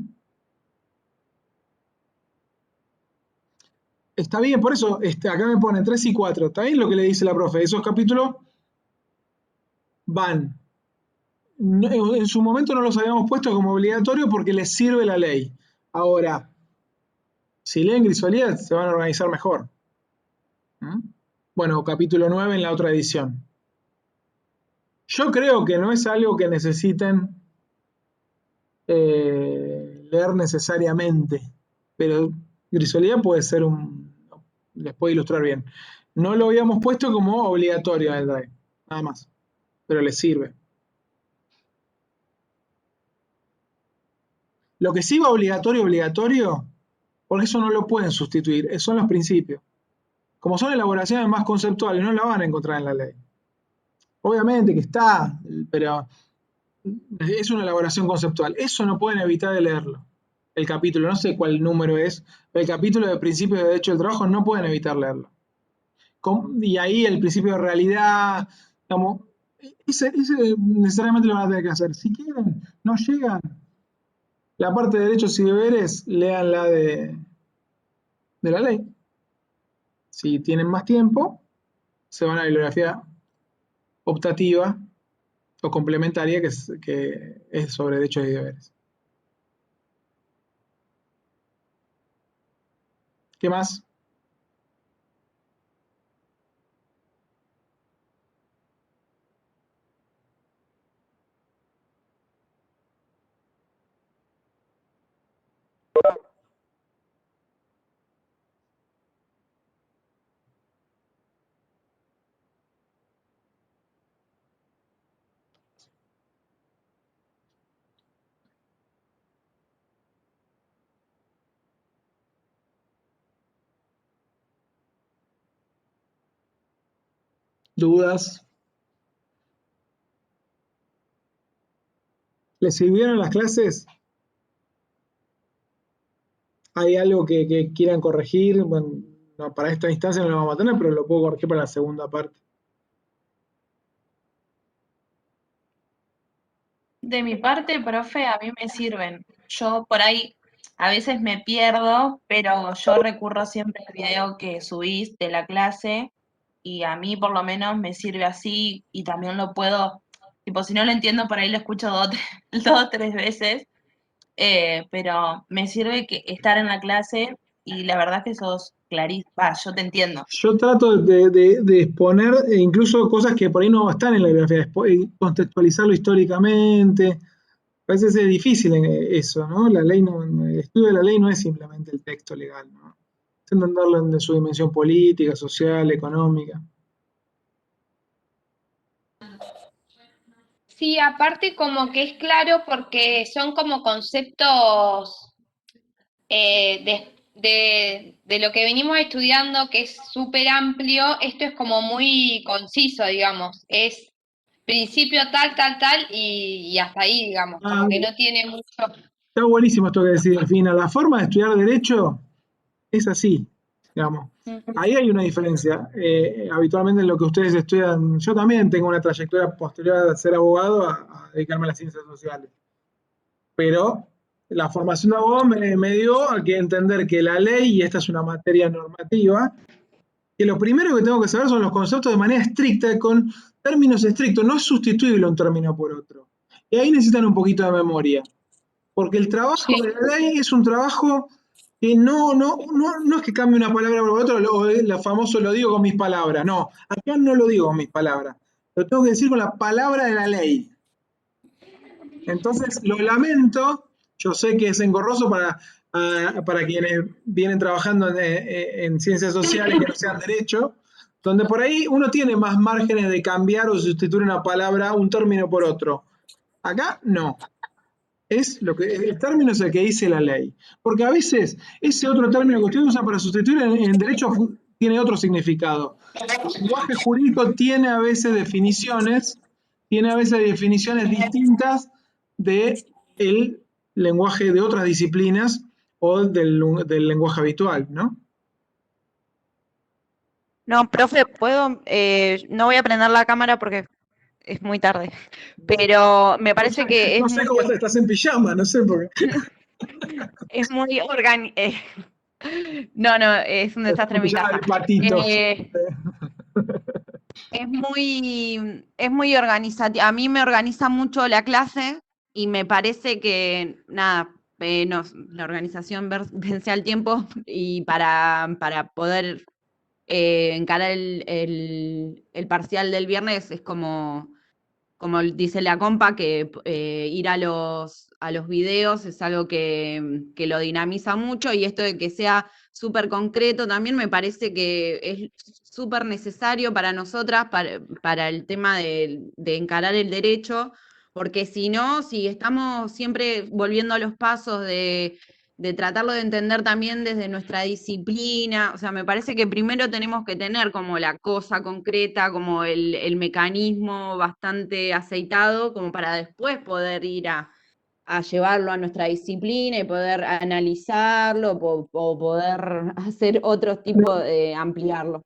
Está bien, por eso acá me pone 3 y 4. Está bien lo que le dice la profe. Esos capítulos van. En su momento no los habíamos puesto como obligatorio porque les sirve la ley. Ahora, si leen Grisolía, se van a organizar mejor. ¿Mm? Bueno, capítulo 9 en la otra edición. Yo creo que no es algo que necesiten leer necesariamente, pero Grisolía puede ser les puede ilustrar bien. No lo habíamos puesto como obligatorio en el Drive, nada más, pero les sirve. Lo que sí va obligatorio, porque eso no lo pueden sustituir, son los principios. Como son elaboraciones más conceptuales, no la van a encontrar en la ley. Obviamente que está, pero es una elaboración conceptual. Eso no pueden evitar de leerlo. El capítulo, no sé cuál número es, pero el capítulo de principios de derecho del trabajo no pueden evitar leerlo. Y ahí el principio de realidad, digamos, ese necesariamente lo van a tener que hacer. Si quieren, no llegan. La parte de derechos y deberes, lean la de la ley. Si tienen más tiempo, se van a la bibliografía optativa o complementaria que es sobre derechos y deberes. ¿Qué más? ¿Dudas? ¿Les sirvieron las clases? ¿Hay algo que quieran corregir? Bueno, no, para esta instancia no lo vamos a tener, pero lo puedo corregir para la segunda parte. De mi parte, profe, a mí me sirven. Yo por ahí a veces me pierdo, pero yo recurro siempre al video que subís de la clase y a mí por lo menos me sirve así y también lo puedo, tipo, si no lo entiendo por ahí lo escucho dos, tres veces, pero me sirve que estar en la clase y la verdad que sos clarísimo, yo te entiendo. Yo trato de exponer incluso cosas que por ahí no están en la bibliografía, contextualizarlo históricamente. A veces es difícil eso, ¿no? La ley el estudio de la ley no es simplemente el texto legal, ¿no? Es entenderlo en su dimensión política, social, económica. Sí, aparte como que es claro porque son como conceptos de lo que venimos estudiando, que es súper amplio, esto es como muy conciso, digamos, es principio tal, tal, tal y hasta ahí, digamos, Ah, como que no tiene mucho. está buenísimo esto que decís, Delfina. La forma de estudiar derecho es así, digamos. Ahí hay una diferencia. Habitualmente en lo que ustedes estudian, yo también tengo una trayectoria posterior a ser abogado a dedicarme a las ciencias sociales. Pero la formación de abogado me dio a que entender que la ley, y esta es una materia normativa, que lo primero que tengo que saber son los conceptos de manera estricta, con términos estrictos. No es sustituible un término por otro. Y ahí necesitan un poquito de memoria. Porque el trabajo de la ley es un trabajo que no es que cambie una palabra por otra, lo famoso lo digo con mis palabras. No, acá no lo digo con mis palabras. Lo tengo que decir con la palabra de la ley. Entonces, lo lamento, yo sé que es engorroso para quienes vienen trabajando en ciencias sociales que no sean derecho, donde por ahí uno tiene más márgenes de cambiar o sustituir una palabra, un término por otro. Acá no. El término es el que dice la ley. Porque a veces ese otro término que usted usa para sustituir en derecho tiene otro significado. El lenguaje jurídico tiene a veces definiciones distintas del lenguaje de otras disciplinas o del lenguaje habitual, ¿no? No, profe, puedo, no voy a prender la cámara porque es muy tarde, pero me parece que No sé cómo estás en pijama, no sé por qué. es muy No, es un desastre en mi Pijama casa. de patitos. Es muy organizativo. A mí me organiza mucho la clase y me parece que, nada, la organización vence al tiempo y para poder encarar el parcial del viernes es como dice la compa, que ir a los videos es algo que lo dinamiza mucho y esto de que sea súper concreto también me parece que es súper necesario para nosotras, para el tema de encarar el derecho, porque si no, si estamos siempre volviendo a los pasos de de tratarlo de entender también desde nuestra disciplina. O sea, me parece que primero tenemos que tener como la cosa concreta, como el mecanismo bastante aceitado, como para después poder ir a llevarlo a nuestra disciplina y poder analizarlo o poder hacer otro tipo de ampliarlo.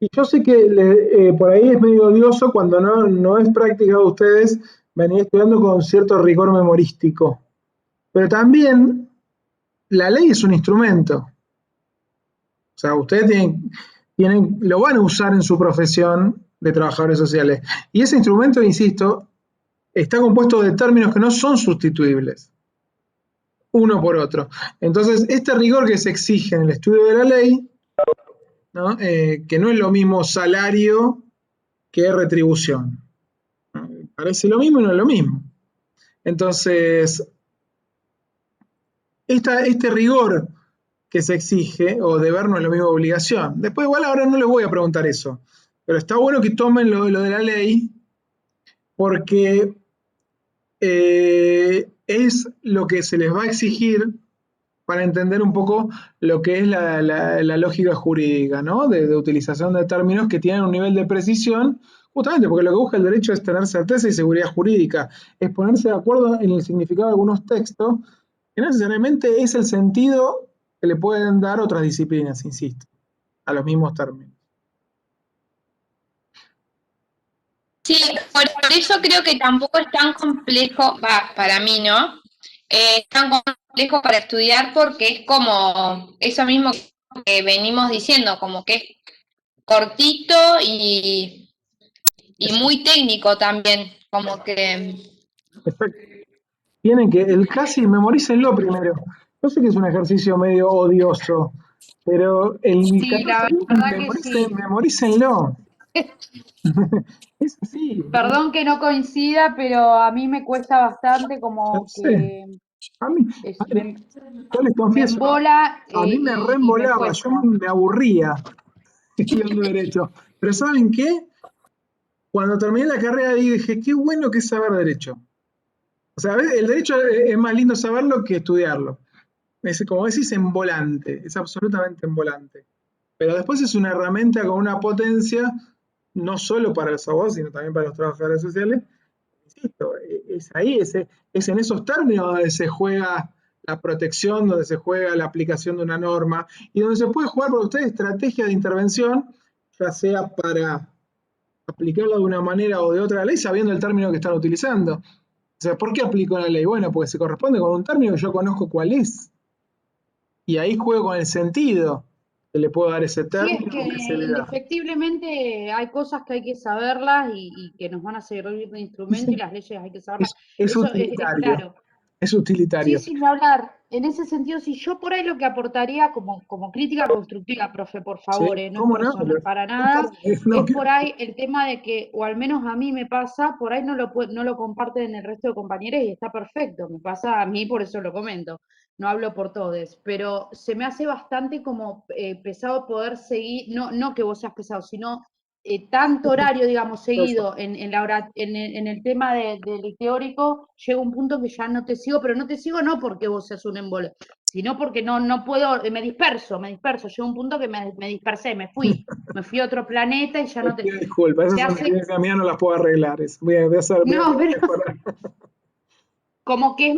Y yo sé que por ahí es medio odioso cuando no es práctica de ustedes venir estudiando con cierto rigor memorístico. Pero también la ley es un instrumento. O sea, ustedes lo van a usar en su profesión de trabajadores sociales. Y ese instrumento, insisto, está compuesto de términos que no son sustituibles uno por otro. Entonces, este rigor que se exige en el estudio de la ley, ¿no? Que no es lo mismo salario que retribución. ¿No? Parece lo mismo y no es lo mismo. Entonces, este rigor que se exige, o deber no es lo mismo obligación. Después, igual ahora no les voy a preguntar eso, pero está bueno que tomen lo de la ley, porque es lo que se les va a exigir para entender un poco lo que es la lógica jurídica, ¿no? De utilización de términos que tienen un nivel de precisión, justamente porque lo que busca el derecho es tener certeza y seguridad jurídica, es ponerse de acuerdo en el significado de algunos textos, que no necesariamente es el sentido que le pueden dar otras disciplinas, insisto, a los mismos términos. Sí, por eso creo que tampoco es tan complejo, para mí, ¿no? Es tan complejo para estudiar porque es como eso mismo que venimos diciendo, como que es cortito y muy técnico también, como que... Tienen que, casi memorícenlo primero. Yo sé que es un ejercicio medio odioso, pero Sí, la verdad que sí. memorícenlo. Es así. Perdón que no coincida, pero a mí me cuesta bastante Ya como sé. que A mí, yo les me confieso, embola a mí me y me reembolaba, cuesta. yo me aburría estudiando derecho. Pero ¿saben qué? Cuando terminé la carrera dije, qué bueno que es saber derecho. O sea, el derecho es más lindo saberlo que estudiarlo. Es, como decís, envolante, es absolutamente envolante. Pero después es una herramienta con una potencia, no solo para los abogados, sino también para los trabajadores sociales. Insisto, es ahí, es en esos términos donde se juega la protección, donde se juega la aplicación de una norma y donde se puede jugar para ustedes estrategia de intervención, ya sea para aplicarla de una manera o de otra ley, sabiendo el término que están utilizando. O sea, ¿por qué aplico la ley? Bueno, porque se corresponde con un término que yo conozco cuál es. Y ahí juego con el sentido que le puedo dar ese Sí, es término que que se le da. indefectiblemente hay cosas que hay que saberlas y que nos van a servir de instrumento y las leyes hay que saberlas. Es Eso es utilitario, claro. es Sí, utilitario. sin hablar. En ese sentido, si yo por ahí lo que aportaría como crítica constructiva, profe, por ¿Sí? favor, no es ¿Cómo no? personal para nada, No, es por ahí el tema de que, o al menos a mí me pasa, por ahí no lo comparten el resto de compañeros y está perfecto, me pasa a mí, por eso lo comento, no hablo por todos, pero se me hace bastante como pesado poder seguir, no que vos seas pesado, sino tanto horario, digamos, seguido en el tema del teórico, llega un punto que ya no te sigo, pero no te sigo no porque vos seas un embole, sino porque no puedo, me disperso, llega un punto que me dispersé, me fui a otro planeta y ya no te... disculpa, esas Se son hace, las mías, no las puedo arreglar. Voy a hacer, no, pero mejorar. como que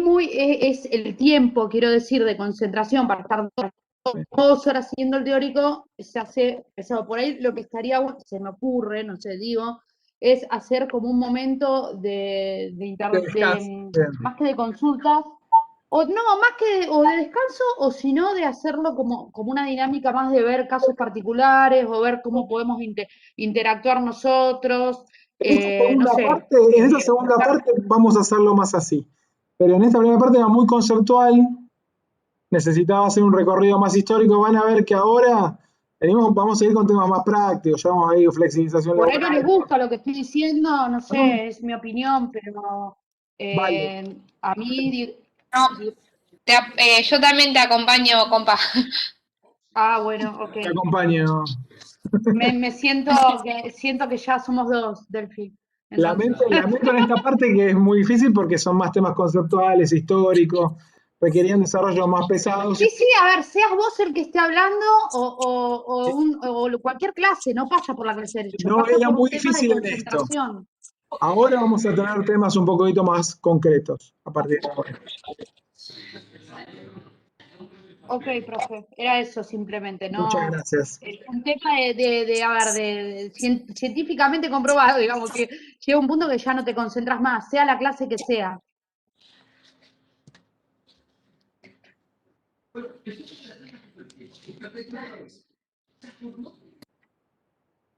es el tiempo, quiero decir, de concentración para estar 2 horas siguiendo el teórico, se hace pesado. Por ahí lo que estaría, se me ocurre, no sé, digo, es hacer como un momento más que de consultas, o no, más que o de descanso, o si no, de hacerlo como una dinámica más de ver casos particulares, o ver cómo podemos interactuar nosotros, no sé. En esta segunda parte vamos a hacerlo más así. Pero en esta primera parte era muy conceptual, necesitaba hacer un recorrido más histórico. Van a ver que ahora vamos a ir con temas más prácticos, ya vamos a ir flexibilización Por ahí no les laboral. gusta lo que estoy diciendo, no ¿No? sé, es mi opinión, pero Vale. a mí, No, yo también te acompaño, compa. bueno, ok. Te acompaño. Me siento que ya somos dos, Delphi. Entonces, Lamento en esta parte que es muy difícil porque son más temas conceptuales, históricos. requerían desarrollos más pesados. Sí, sí, a ver, seas vos el que esté hablando o cualquier clase, no pasa por la clase de Derecho, No pasa era por un muy tema de difícil en esto. concentración. Ahora vamos a tener temas un poquito más concretos a partir de ahora. Ok, profe, era eso simplemente, no. Muchas gracias. Es un tema científicamente comprobado, digamos, que llega un punto que ya no te concentras más, sea la clase que sea.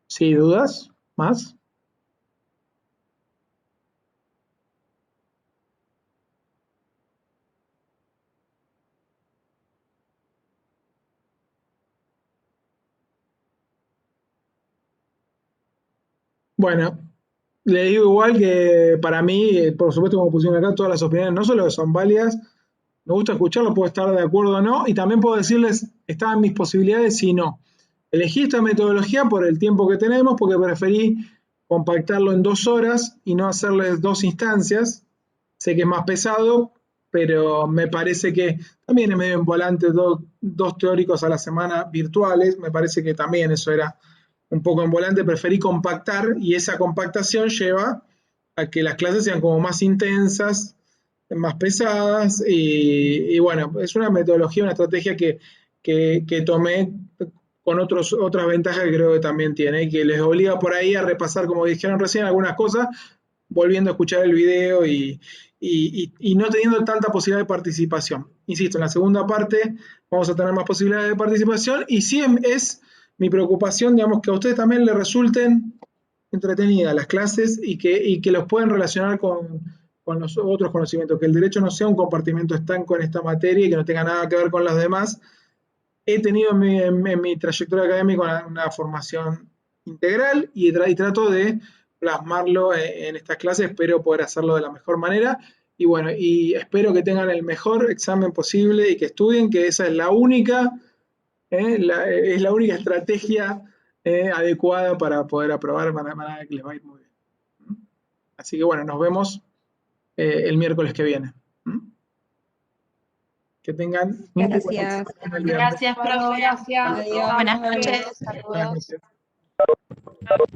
¿Sí, dudas? ¿Más? Bueno, le digo igual que para mí, por supuesto, como pusieron acá, todas las opiniones no solo son válidas, me gusta escucharlo, puedo estar de acuerdo o no, y también puedo decirles, está en mis posibilidades y no. Elegí esta metodología por el tiempo que tenemos, porque preferí compactarlo en 2 horas y no hacerles 2 instancias. Sé que es más pesado, pero me parece que también es medio en volante 2 teóricos a la semana virtuales, me parece que también eso era un poco en volante, preferí compactar y esa compactación lleva a que las clases sean como más intensas, más pesadas y bueno, es una metodología, una estrategia que tomé con otras ventajas que creo que también tiene, que les obliga por ahí a repasar, como dijeron recién, algunas cosas, volviendo a escuchar el video y no teniendo tanta posibilidad de participación. Insisto, en la segunda parte vamos a tener más posibilidades de participación y sí es mi preocupación, digamos, que a ustedes también les resulten entretenidas las clases y que los puedan relacionar con los otros conocimientos, que el derecho no sea un compartimento estanco en esta materia y que no tenga nada que ver con las demás. He tenido en mi trayectoria académica una formación integral y trato de plasmarlo en estas clases, espero poder hacerlo de la mejor manera y bueno, y espero que tengan el mejor examen posible y que estudien, que esa es la única estrategia adecuada para poder aprobar, de manera que les va a ir muy bien. Así que bueno, nos vemos el miércoles que viene. Que tengan muy Gracias. buen viernes. Gracias, profe. Gracias. Adiós. Buenas noches. Buenas noches. Saludos.